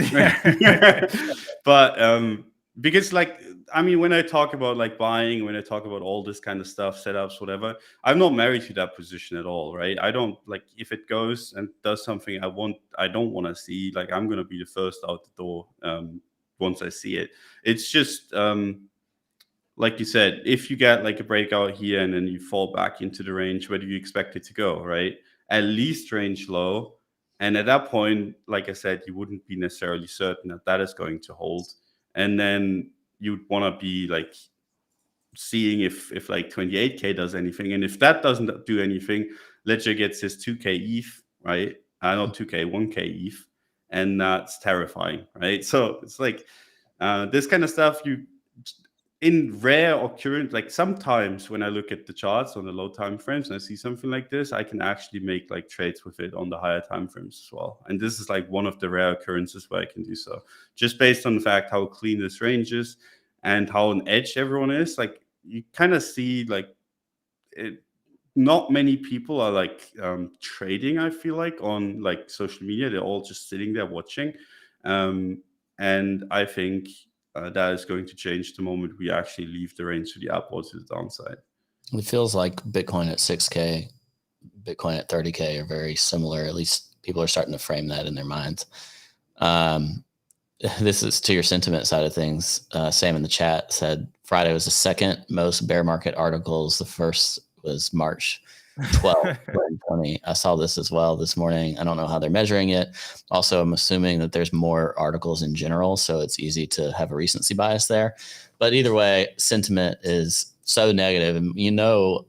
But because, like, I mean, when I talk about like buying, when I talk about all this kind of stuff, setups, whatever, I'm not married to that position at all, right? I don't, like, if it goes and does something I don't want to see, like, I'm gonna be the first out the door once I see it. It's just like you said, if you get like a breakout here and then you fall back into the range, where do you expect it to go, right? At least range low. And at that point, like I said, you wouldn't be necessarily certain that that is going to hold. And then you'd want to be like seeing if like 28K does anything. And if that doesn't do anything, Ledger gets his 2K ETH, right? Not 2K, 1K ETH. And that's terrifying, right? So it's like this kind of stuff, in rare occurrence, like sometimes when I look at the charts on the low time frames and I see something like this, I can actually make like trades with it on the higher time frames as well. And this is like one of the rare occurrences where I can do so, just based on the fact how clean this range is and how on edge everyone is. Like, you kind of see like not many people are like trading, I feel like, on like social media. They're all just sitting there watching. And I think that is going to change the moment we actually leave the range to the upwards to the downside. It feels like Bitcoin at 6K, Bitcoin at 30K are very similar. At least people are starting to frame that in their minds. This is to your sentiment side of things. Sam in the chat said Friday was the second most bear market articles. The first was March 12th, 2020. I saw this as well this morning. I don't know how they're measuring it. Also, I'm assuming that there's more articles in general, so it's easy to have a recency bias there. But either way, sentiment is so negative, and you know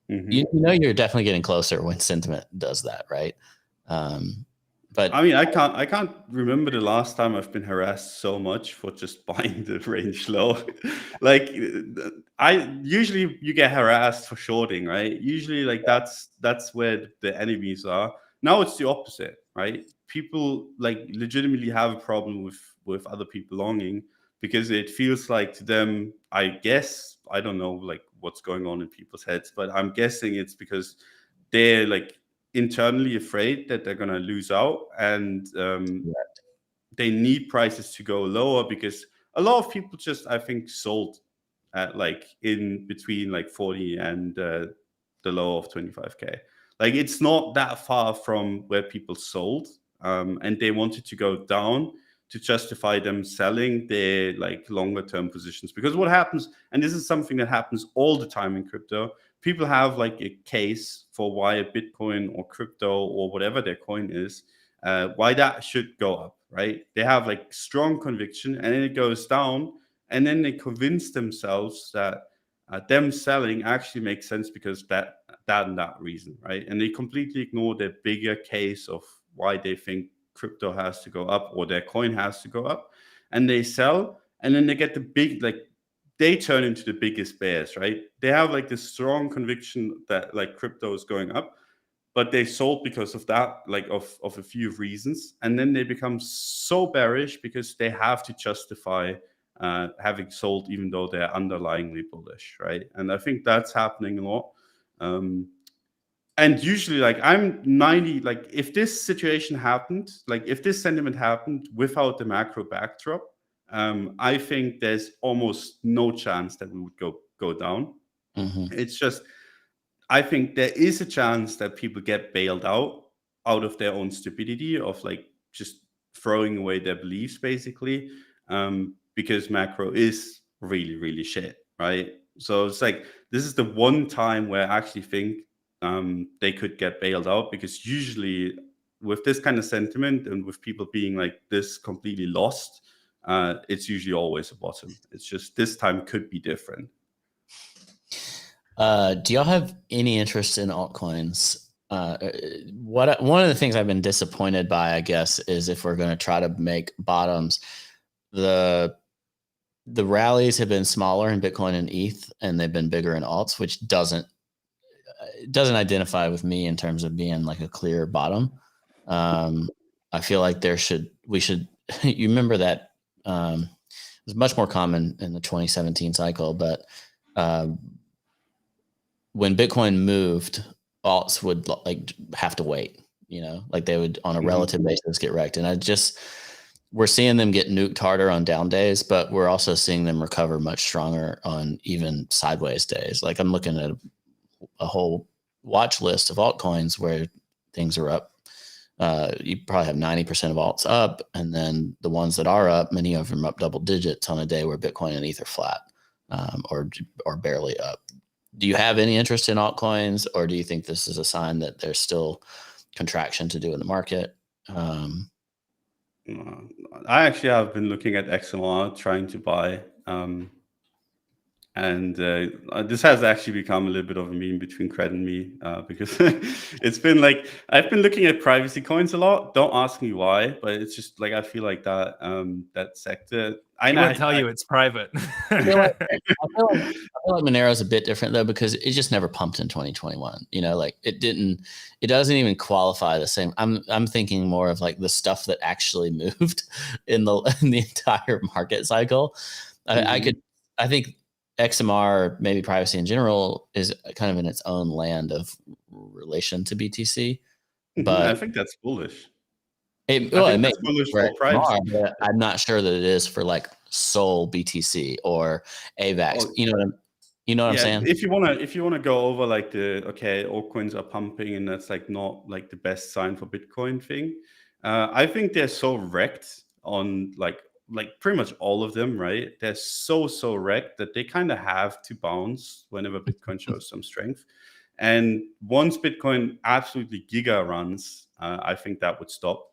you're definitely getting closer when sentiment does that, right? But I mean, I can't remember the last time I've been harassed so much for just buying the range low. Like, usually you get harassed for shorting, right? Usually, like, that's where the enemies are. Now it's the opposite, right? People like legitimately have a problem with other people longing, because it feels like to them, I guess, I don't know like what's going on in people's heads, but I'm guessing it's because they're like internally afraid that they're going to lose out, and they need prices to go lower, because a lot of people just, I think, sold at like in between like 40 and the low of 25K. Like it's not that far from where people sold, and they wanted to go down to justify them selling their like longer term positions. Because what happens, and this is something that happens all the time in crypto, people have like a case for why a Bitcoin or crypto or whatever their coin is, why that should go up, right? They have like strong conviction, and then it goes down, and then they convince themselves that them selling actually makes sense because that and that reason, right? And they completely ignore the bigger case of why they think crypto has to go up or their coin has to go up, and they sell, and then they get the big, like they turn into the biggest bears, right? They have like this strong conviction that like crypto is going up, but they sold because of that, like of a few reasons, and then they become so bearish because they have to justify having sold even though they're underlyingly bullish, right? And I think that's happening a lot. And usually, like I'm 90, like if this situation happened, like if this sentiment happened without the macro backdrop, I think there's almost no chance that we would go down. It's just, I think there is a chance that people get bailed out of their own stupidity of like just throwing away their beliefs basically, because macro is really, really shit, right? So it's like, this is the one time where I actually think they could get bailed out, because usually with this kind of sentiment and with people being like this completely lost, it's usually always a bottom. It's just this time could be different. Do y'all have any interest in altcoins? One of the things I've been disappointed by, I guess, is if we're going to try to make bottoms, the rallies have been smaller in Bitcoin and ETH, and they've been bigger in alts, which doesn't identify with me in terms of being like a clear bottom. I feel like we should. You remember that it was much more common in the 2017 cycle, but when Bitcoin moved, alts would like have to wait, like they would on a relative basis get wrecked. And we're seeing them get nuked harder on down days, but we're also seeing them recover much stronger on even sideways days. Like I'm looking at a whole watch list of altcoins where things are up. You probably have 90% of alts up, and then the ones that are up, many of them up double digits on a day where Bitcoin and ETH are flat, or barely up. Do you have any interest in altcoins, or do you think this is a sign that there's still contraction to do in the market? I actually have been looking at XMR trying to buy, and this has actually become a little bit of a meme between Cred and me, because it's been like I've been looking at privacy coins a lot. Don't ask me why, but it's just like I feel like that that sector. I won't tell you it's private. I feel like Monero's a bit different though, because it just never pumped in 2021. Like it doesn't even qualify the same. I'm thinking more of like the stuff that actually moved in the entire market cycle. I think XMR, maybe privacy in general, is kind of in its own land of relation to BTC. But I think that's bullish. It may be bullish for privacy, but I'm not sure that it is for like Sol BTC or AVAX. You know what I'm saying? If you wanna go over like the altcoins are pumping and that's like not like the best sign for Bitcoin thing. I think they're so wrecked on like pretty much all of them, right? They're so wrecked that they kind of have to bounce whenever Bitcoin shows some strength. And once Bitcoin absolutely giga runs, I think that would stop,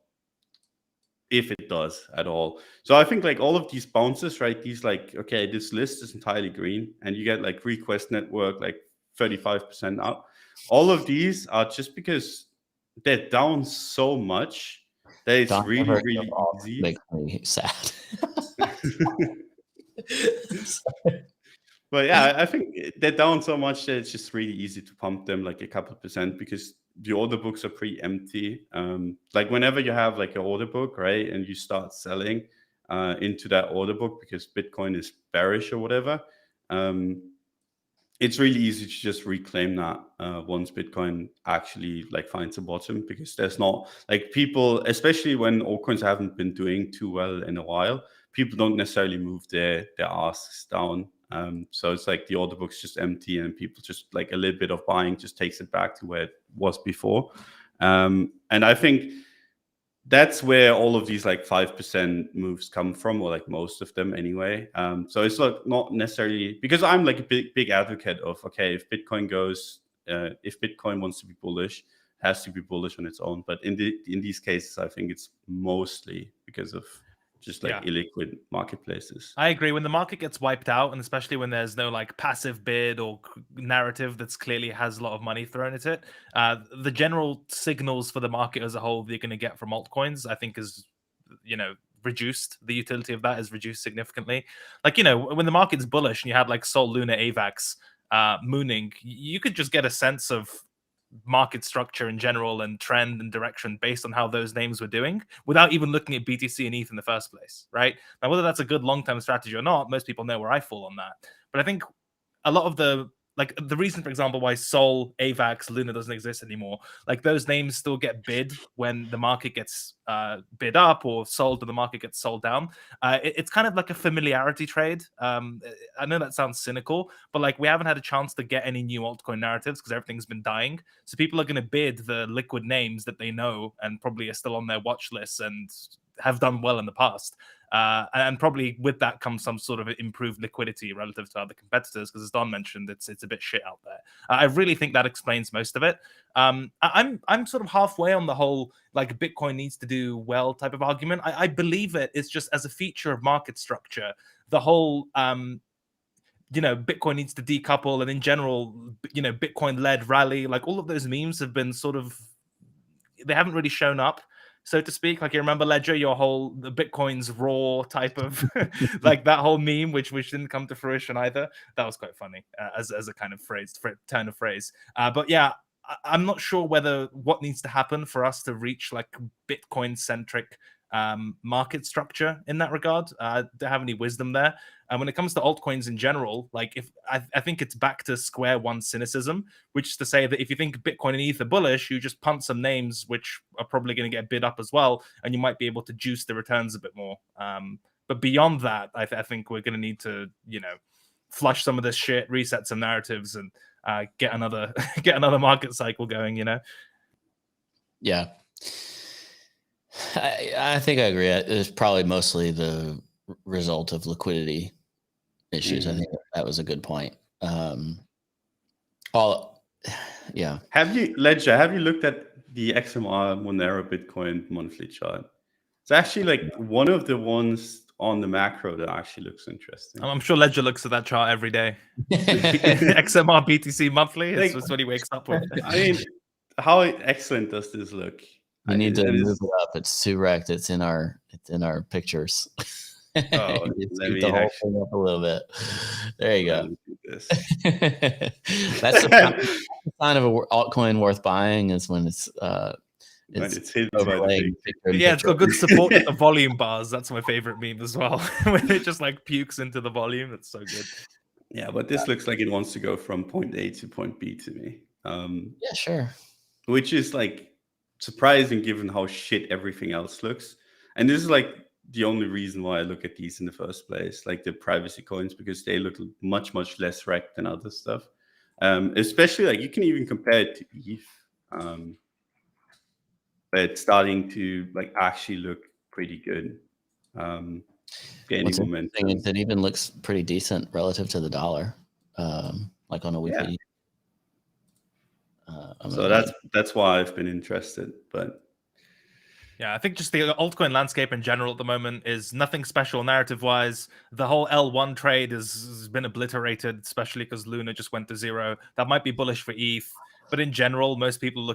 if it does at all. So I think like all of these bounces, right? These like, this list is entirely green, and you get like Request Network like 35% up. All of these are just because they're down so much that it's really easy. Makes me sad. But yeah, I think they're down so much that it's just really easy to pump them like a couple percent, because the order books are pretty empty. Like whenever you have like an order book, right, and you start selling into that order book because Bitcoin is bearish or whatever, it's really easy to just reclaim that once Bitcoin actually like finds a bottom, because there's not like people, especially when altcoins haven't been doing too well in a while, people don't necessarily move their asks down So it's like the order book's just empty, and people just like a little bit of buying just takes it back to where it was before. And I think that's where all of these like 5% moves come from, or like most of them anyway. So it's like not necessarily, because I'm like a big advocate of, okay, if Bitcoin goes, if Bitcoin wants to be bullish, has to be bullish on its own. But in these cases, I think it's mostly because of just like illiquid marketplaces. I agree. When the market gets wiped out, and especially when there's no like passive bid or narrative that's clearly has a lot of money thrown at it, the general signals for the market as a whole that you're going to get from altcoins, I think, is, reduced. The utility of that is reduced significantly. Like, when the market's bullish and you had like Sol, Luna, AVAX mooning, you could just get a sense of market structure in general and trend and direction based on how those names were doing without even looking at BTC and ETH in the first place, right? Now, whether that's a good long-term strategy or not, most people know where I fall on that. But I think a lot of the reason, for example, why Sol, AVAX, Luna doesn't exist anymore, like those names still get bid when the market gets bid up, or sold when the market gets sold down. It's kind of like a familiarity trade. I know that sounds cynical, but like we haven't had a chance to get any new altcoin narratives because everything's been dying. So people are going to bid the liquid names that they know and probably are still on their watch lists and have done well in the past. And probably with that comes some sort of improved liquidity relative to other competitors, because as Don mentioned, it's a bit shit out there. I really think that explains most of it. I'm sort of halfway on the whole like Bitcoin needs to do well type of argument. I believe it is just as a feature of market structure. The whole Bitcoin needs to decouple, and in general, Bitcoin-led rally, like all of those memes have been sort of, they haven't really shown up, so to speak. Like, you remember Ledger, the Bitcoin's raw type of like that whole meme, which didn't come to fruition either. That was quite funny as a kind of turn of phrase. But yeah, I'm not sure what needs to happen for us to reach like Bitcoin centric market structure in that regard. Don't have any wisdom there. And when it comes to altcoins in general, like if I think it's back to square one cynicism, which is to say that if you think Bitcoin and ETH are bullish, you just punt some names which are probably going to get bid up as well, and you might be able to juice the returns a bit more. But beyond that, I think we're going to need to, flush some of this shit, reset some narratives, and get another market cycle going. Yeah. I think I agree. It's probably mostly the result of liquidity issues. I think that was a good point. Yeah. Have you looked at the XMR Monero Bitcoin monthly chart? It's actually like one of the ones on the macro that actually looks interesting. I'm sure Ledger looks at that chart every day. XMR BTC monthly is what he wakes up with. I mean, how excellent does this look? You need to move it up. It's too wrecked. It's in our pictures. Oh, let me the whole thing up a little bit. There you go. That's the sign of an altcoin worth buying, is when it's hidden by the picture. Yeah, it's got good support at the volume bars. That's my favorite meme as well. When it just like pukes into the volume. It's so good. Yeah, but this looks like it wants to go from point A to point B to me. Yeah, sure. Which is like surprising given how shit everything else looks. And this is like the only reason why I look at these in the first place, like the privacy coins, because they look much, much less wrecked than other stuff. Especially like you can even compare it to ETH. But it's starting to like actually look pretty good. Gaining momentum. It even looks pretty decent relative to the dollar, like on a weekly. Yeah. So that's why I've been interested. But yeah, I think just the altcoin landscape in general at the moment is nothing special narrative-wise. The whole L1 trade has been obliterated, especially because Luna just went to zero. That might be bullish for ETH. But in general, most people I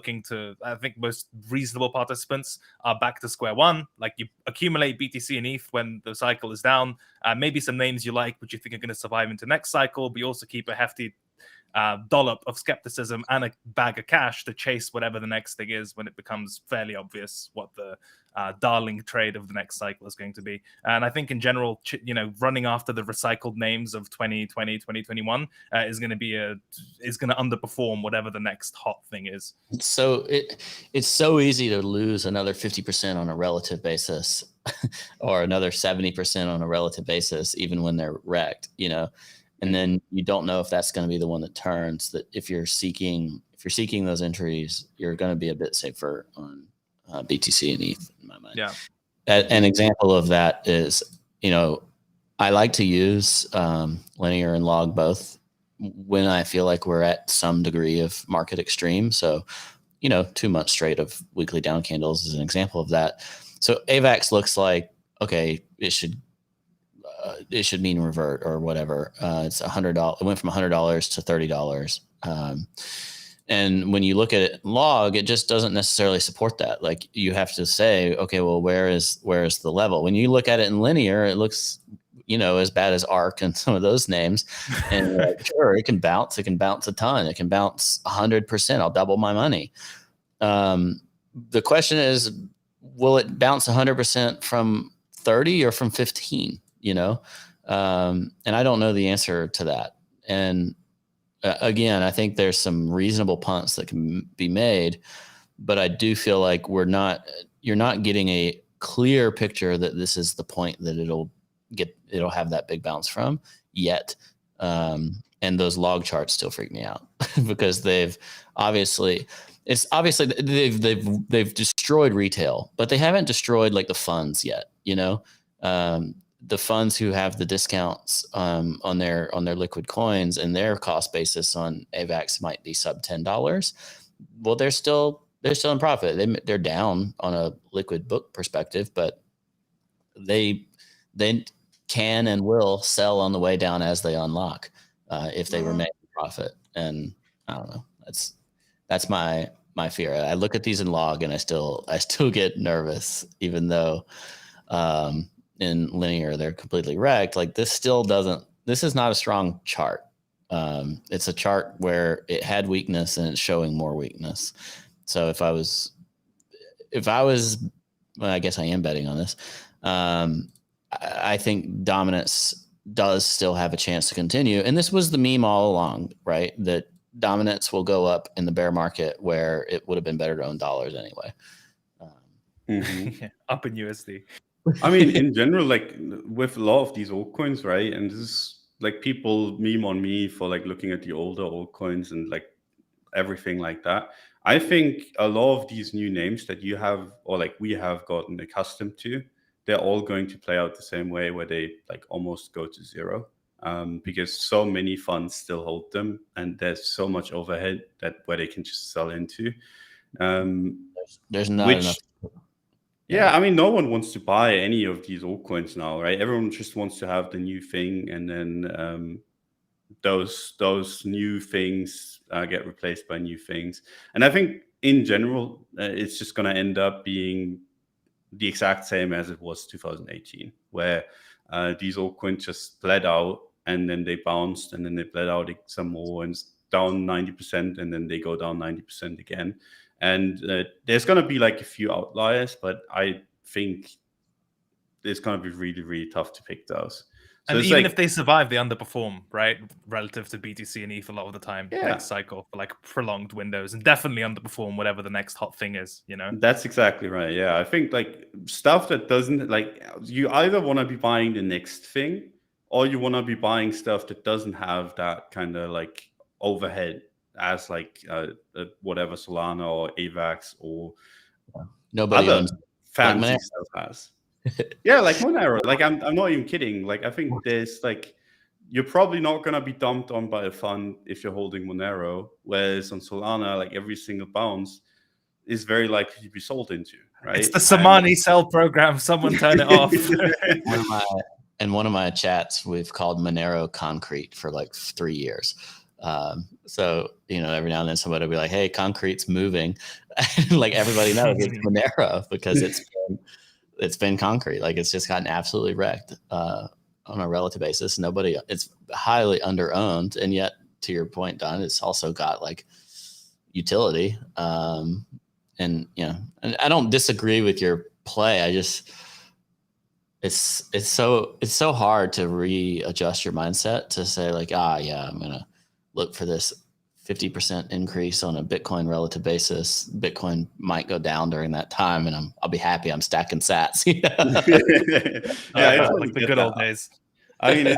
think most reasonable participants are back to square one. Like, you accumulate BTC and ETH when the cycle is down. Maybe some names you like, which you think are going to survive into next cycle, but you also keep a hefty dollop of skepticism and a bag of cash to chase whatever the next thing is when it becomes fairly obvious what the darling trade of the next cycle is going to be. And I think in general, running after the recycled names of 2020, 2021 is going to underperform whatever the next hot thing is. So it's so easy to lose another 50% on a relative basis or another 70% on a relative basis, even when they're wrecked, And then you don't know if that's going to be the one that turns. That if you're seeking those entries, you're going to be a bit safer on BTC and ETH in my mind. Yeah. An example of that is, I like to use linear and log both when I feel like we're at some degree of market extreme. So, 2 months straight of weekly down candles is an example of that. So AVAX looks like, okay, it should mean revert or whatever. It's $100. It went from $100 to $30. And when you look at it log, it just doesn't necessarily support that. Like, you have to say, okay, well, where is the level? When you look at it in linear, it looks, as bad as ARC and some of those names. And sure, it can bounce a ton. It can bounce 100%. I'll double my money. The question is, will it bounce 100% from 30 or from 15? And I don't know the answer to that. And again, I think there's some reasonable punts that can be made, but I do feel like you're not getting a clear picture that this is the point that it'll have that big bounce from yet. And those log charts still freak me out because they've destroyed retail, but they haven't destroyed like the funds yet, the funds who have the discounts on their liquid coins and their cost basis on AVAX might be sub $10. Well, they're still in profit. They're down on a liquid book perspective, but they can and will sell on the way down as they unlock if they remain in profit. And I don't know. That's my fear. I look at these in log and I still get nervous, even though in linear they're completely wrecked. Like, this is not a strong chart. It's a chart where it had weakness and it's showing more weakness. So if I was well, I guess I am betting on this. I think dominance does still have a chance to continue. And this was the meme all along, right? That dominance will go up in the bear market where it would have been better to own dollars anyway. Up in USD. I mean, in general, like with a lot of these altcoins, right? And this is like, people meme on me for like looking at the older altcoins and like everything like that. I think a lot of these new names that you have, or like we have gotten accustomed to, they're all going to play out the same way, where they like almost go to zero, because so many funds still hold them, and there's so much overhead where they can just sell into. There's not enough. Yeah, I mean, no one wants to buy any of these altcoins now, right? Everyone just wants to have the new thing, and then those new things get replaced by new things. And I think in general, it's just going to end up being the exact same as it was 2018, where these altcoins just bled out, and then they bounced, and then they bled out some more, and it's down 90%, and then they go down 90% again. And there's going to be like a few outliers, but I think it's going to be really, really tough to pick those. So and even if they survive, they underperform, right, relative to BTC and ETH a lot of the time. Yeah. Like cycle for like prolonged windows, and definitely underperform whatever the next hot thing is. That's exactly right. Yeah, I think like stuff that doesn't, like, you either want to be buying the next thing, or you want to be buying stuff that doesn't have that kind of like overhead as like whatever Solana or AVAX or nobody other owns fancy like stuff has. Yeah, like Monero. Like I'm not even kidding. Like I think there's like, you're probably not gonna be dumped on by a fund if you're holding Monero, whereas on Solana, like every single bounce is very likely to be sold into. Right? It's the Samani sell program. Someone turn it off. In one of my chats, we've called Monero concrete for like 3 years. So, every now and then somebody will be like, hey, concrete's moving. Like everybody knows it's Monero because it's been concrete. Like it's just gotten absolutely wrecked on a relative basis. It's highly under-owned. And yet, to your point, Don, it's also got like utility. And I don't disagree with your play. I just, it's so hard to readjust your mindset to say like, I'm going to look for this 50% increase on a Bitcoin relative basis. Bitcoin might go down during that time, and I'll be happy I'm stacking sats. Yeah, it's like the good old days. I mean,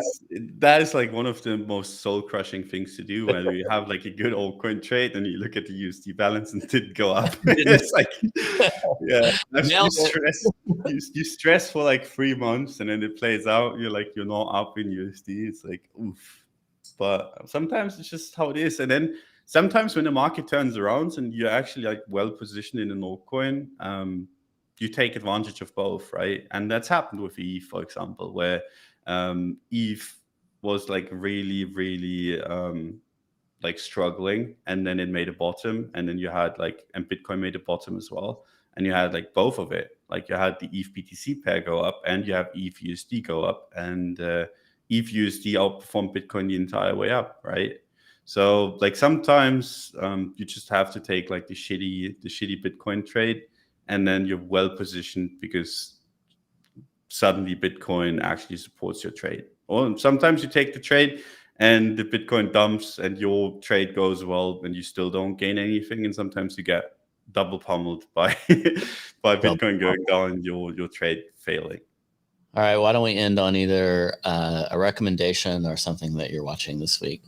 that is like one of the most soul crushing things to do when you have like a good altcoin trade and you look at the USD balance and it didn't go up. It's like, yeah, Nailed it. you stress for like 3 months and then it plays out. You're like, you're not up in USD. It's like, oof. But sometimes it's just how it is. And then sometimes when the market turns around and you're actually like well positioned in an altcoin, you take advantage of both, right? And that's happened with ETH, for example, where ETH was like really like struggling, and then it made a bottom, and then you had like, and Bitcoin made a bottom as well, and you had like both of it. Like you had the ETH BTC pair go up, and you have ETH USD go up, and ETH USD outperformed Bitcoin the entire way up, right? So like sometimes you just have to take like the shitty Bitcoin trade, and then you're well positioned because suddenly Bitcoin actually supports your trade. Or sometimes you take the trade and the Bitcoin dumps and your trade goes well and you still don't gain anything. And sometimes you get double pummeled by Bitcoin going down and your trade failing. All right, why don't we end on either a recommendation or something that you're watching this week?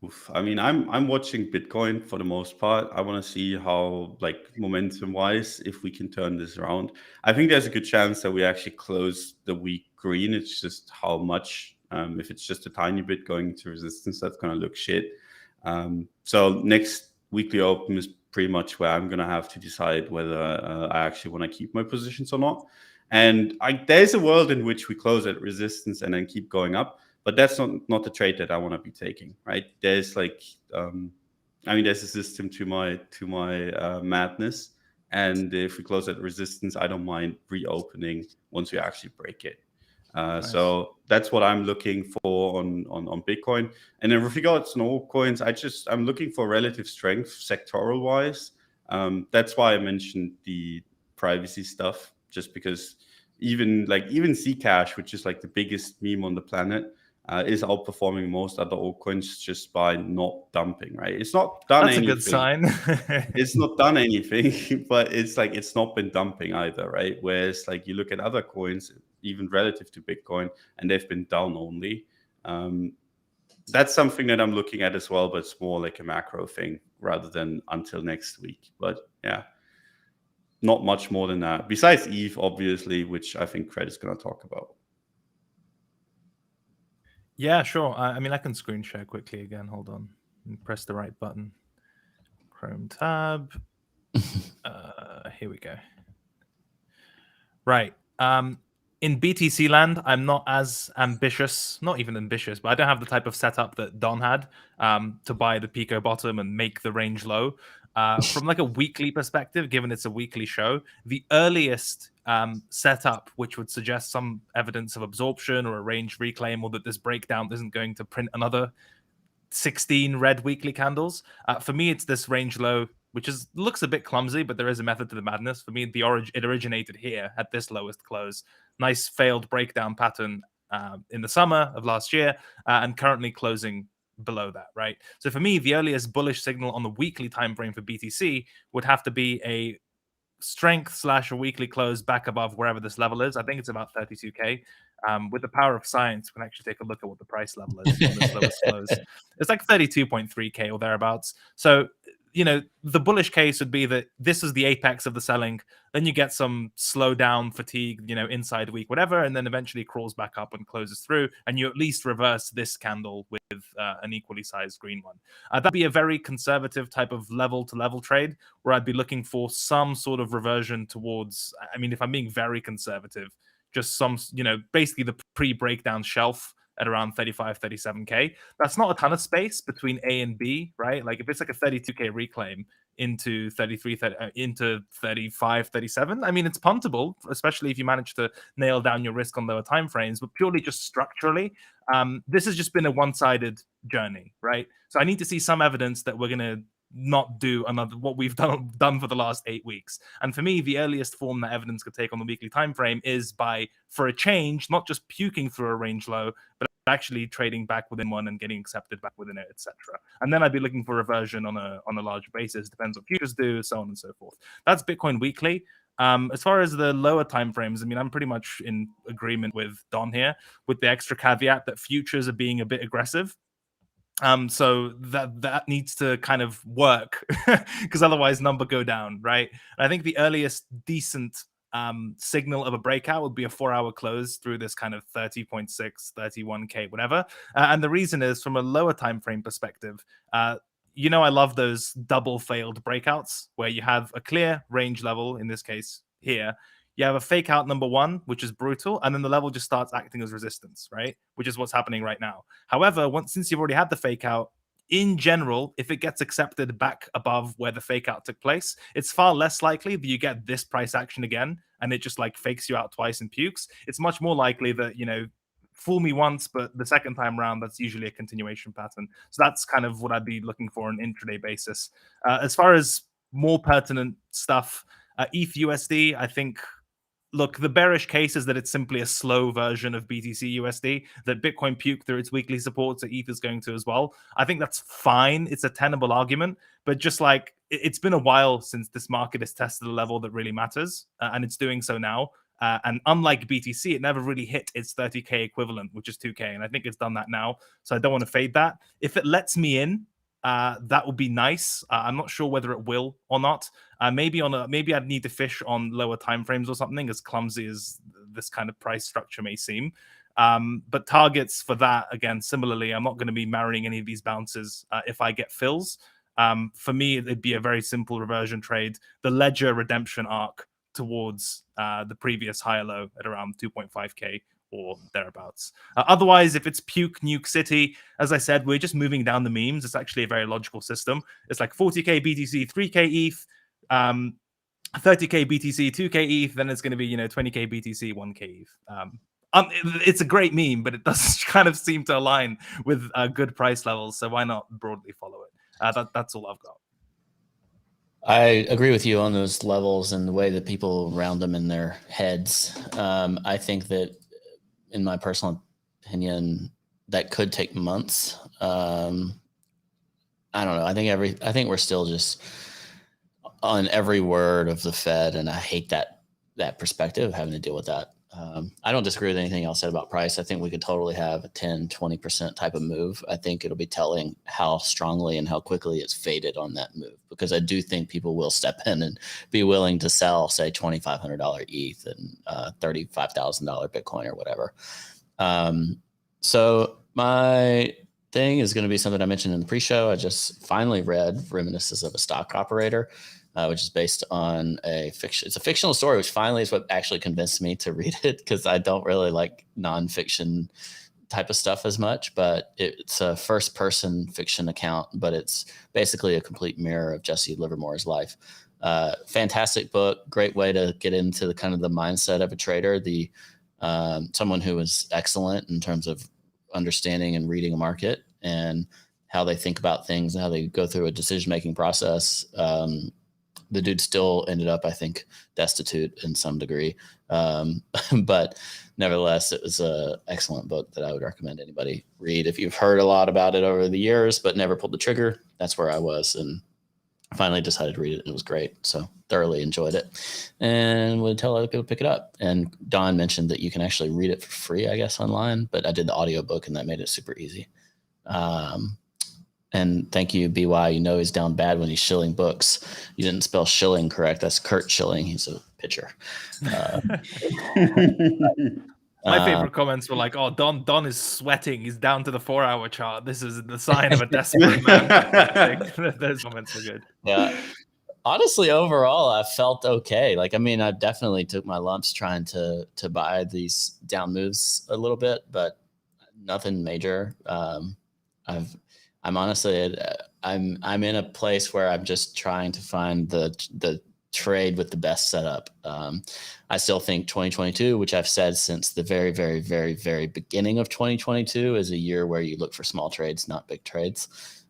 Oof. I mean, I'm watching Bitcoin for the most part. I want to see how, like, momentum wise, if we can turn this around. I think there's a good chance that we actually close the week green. It's just how much. If it's just a tiny bit going to resistance, that's going to look shit. So next weekly open is pretty much where I'm going to have to decide whether I actually want to keep my positions or not. And there's a world in which we close at resistance and then keep going up. But that's not the trade that I want to be taking, right? There's like, I mean, there's a system to my madness, and if we close at resistance, I don't mind reopening once we actually break it. Nice. So that's what I'm looking for on Bitcoin. And then with regards to altcoins, I'm looking for relative strength sectoral wise. That's why I mentioned the privacy stuff, just because even Zcash, which is like the biggest meme on the planet, is outperforming most other altcoins just by not dumping, right? It's not done anything. That's a good sign. It's not done anything, but it's like it's not been dumping either, right? Whereas like you look at other coins, even relative to Bitcoin, and they've been down only. That's something that I'm looking at as well, but it's more like a macro thing rather than until next week. But yeah, not much more than that. Besides ETH, obviously, which I think Cred is going to talk about. Yeah, sure. I mean, I can screen share quickly again. Hold on. Press the right button. Chrome tab. Here we go. Right. In BTC land, I'm not as ambitious, not even ambitious, but I don't have the type of setup that Don had to buy the Pico bottom and make the range low. From like a weekly perspective, given it's a weekly show, the earliest setup, which would suggest some evidence of absorption or a range reclaim, or that this breakdown isn't going to print another 16 red weekly candles. For me, it's this range low, which looks a bit clumsy, but there is a method to the madness. For me, it originated here at this lowest close. Nice failed breakdown pattern in the summer of last year, and currently closing below that, right? So for me, the earliest bullish signal on the weekly time frame for BTC would have to be a strength / a weekly close back above wherever this level is. I think it's about 32K. With the power of science, we can actually take a look at what the price level is on this lowest close. It's like 32.3K or thereabouts. So, you know, the bullish case would be that this is the apex of the selling. Then you get some slowdown, fatigue, you know, inside week, whatever, and then eventually crawls back up and closes through. And you at least reverse this candle with an equally sized green one. That'd be a very conservative type of level to level trade where I'd be looking for some sort of reversion towards, I mean, if I'm being very conservative, just some, you know, basically the pre-breakdown shelf at around 35, 37K. That's not a ton of space between A and B, right? Like if it's like a 32K reclaim into 33, into 35, 37, I mean, it's puntable, especially if you manage to nail down your risk on lower timeframes, but purely just structurally, this has just been a one-sided journey, right? So I need to see some evidence that we're going to not do another what we've done for the last 8 weeks. And for me, the earliest form that evidence could take on the weekly time frame is by, for a change, not just puking through a range low, but actually trading back within one and getting accepted back within it, etc. And then I'd be looking for reversion on a larger basis. Depends what futures do, so on and so forth. That's Bitcoin weekly. As far as the lower timeframes, I mean, I'm pretty much in agreement with Don here, with the extra caveat that futures are being a bit aggressive. So that needs to kind of work because otherwise number go down, right? And I think the earliest decent signal of a breakout would be a 4-hour close through this kind of 30.6, 31K, whatever. And the reason is from a lower time frame perspective, you know, I love those double failed breakouts where you have a clear range level, in this case here. You have a fake out number one, which is brutal, and then the level just starts acting as resistance, right? Which is what's happening right now. However, since you've already had the fake out, in general, if it gets accepted back above where the fake out took place, it's far less likely that you get this price action again and it just like fakes you out twice and pukes. It's much more likely that, you know, fool me once, but the second time around, that's usually a continuation pattern. So that's kind of what I'd be looking for on an intraday basis. As far as more pertinent stuff, ETH USD, I think, look, the bearish case is that it's simply a slow version of BTC USD, that Bitcoin puked through its weekly support, so ETH is going to as well. I think that's fine. It's a tenable argument, but just like it's been a while since this market has tested a level that really matters, and it's doing so now. And unlike BTC, it never really hit its 30K equivalent, which is 2K, and I think it's done that now. So I don't want to fade that. If it lets me in, that would be nice. I'm not sure whether it will or not. Maybe I'd need to fish on lower timeframes or something, as clumsy as this kind of price structure may seem. But targets for that, again, similarly, I'm not going to be marrying any of these bounces if I get fills. For me, it'd be a very simple reversion trade, the ledger redemption arc towards the previous higher low at around 2.5K or thereabouts. Otherwise, if it's puke nuke city, as I said, we're just moving down the memes. It's actually a very logical system. It's like 40K BTC, 3K ETH, 30K BTC, 2K ETH, then it's going to be, you know, 20K BTC, 1K ETH. It's a great meme, but it does kind of seem to align with good price levels. So why not broadly follow it? That's all I've got. I agree with you on those levels and the way that people round them in their heads. I think that, in my personal opinion, that could take months. I don't know. I think we're still just on every word of the Fed, and I hate that perspective, having to deal with that. I don't disagree with anything else said about price. I think we could totally have a 10, 20% type of move. I think it'll be telling how strongly and how quickly it's faded on that move, because I do think people will step in and be willing to sell, say, $2,500 ETH and $35,000 Bitcoin or whatever. So my thing is going to be something I mentioned in the pre-show. I just finally read Reminiscences of a Stock Operator, which is based on it's a fictional story, which finally is what actually convinced me to read it, because I don't really like nonfiction type of stuff as much, but it's a first person fiction account, but it's basically a complete mirror of Jesse Livermore's life. Fantastic book, great way to get into the kind of the mindset of a trader, someone who was excellent in terms of understanding and reading a market and how they think about things and how they go through a decision-making process. The dude still ended up, I think, destitute in some degree. But nevertheless, it was an excellent book that I would recommend anybody read. If you've heard a lot about it over the years, but never pulled the trigger, that's where I was. And finally decided to read it, and it was great. So thoroughly enjoyed it and would tell other people to pick it up. And Don mentioned that you can actually read it for free, I guess, online, but I did the audiobook and that made it super easy. And thank you, BY. You know he's down bad when he's shilling books. You didn't spell shilling correct. That's Kurt Schilling. He's a pitcher. My favorite comments were like, "Oh, Don is sweating. He's down to the 4-hour chart. This is the sign of a desperate man." Those comments were good. Yeah. Honestly, overall, I felt okay. Like, I mean, I definitely took my lumps trying to buy these down moves a little bit, but nothing major. I'm honestly, I'm in a place where I'm just trying to find the trade with the best setup. I still think 2022, which I've said since the very, very, very, very beginning of 2022, is a year where you look for small trades, not big trades.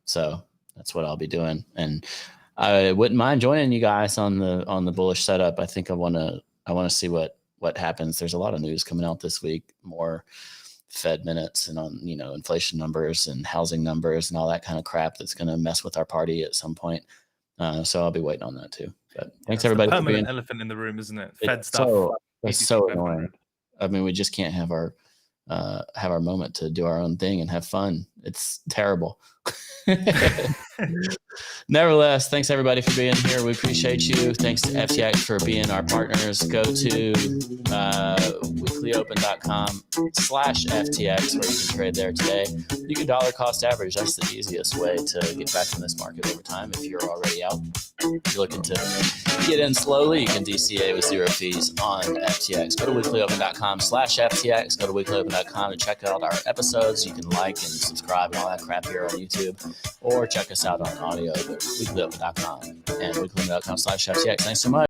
So that's what I'll be doing. And I wouldn't mind joining you guys on the bullish setup. I think I want to see what happens. There's a lot of news coming out this week, more Fed minutes and on, inflation numbers and housing numbers and all that kind of crap that's going to mess with our party at some point. So I'll be waiting on that too. But thanks It's the everybody for permanent being. elephant in the room, isn't it? Fed It's stuff. it's so 82,500. annoying. I mean, we just can't have our moment to do our own thing and have fun. It's terrible. Nevertheless, thanks everybody for being here. We appreciate you. Thanks to FTX for being our partners. Go to weeklyopen.com/FTX where you can trade there today. You can dollar cost average. That's the easiest way to get back in this market over time. If you're already out, if you're looking to get in slowly, you can DCA with 0 fees on FTX. Go to weeklyopen.com/FTX. Go to weeklyopen.com to check out our episodes. You can like and subscribe and all that crap here on YouTube, or check us out on audio at weeklyopen.com and weeklyopen.com/FTX. Thanks so much.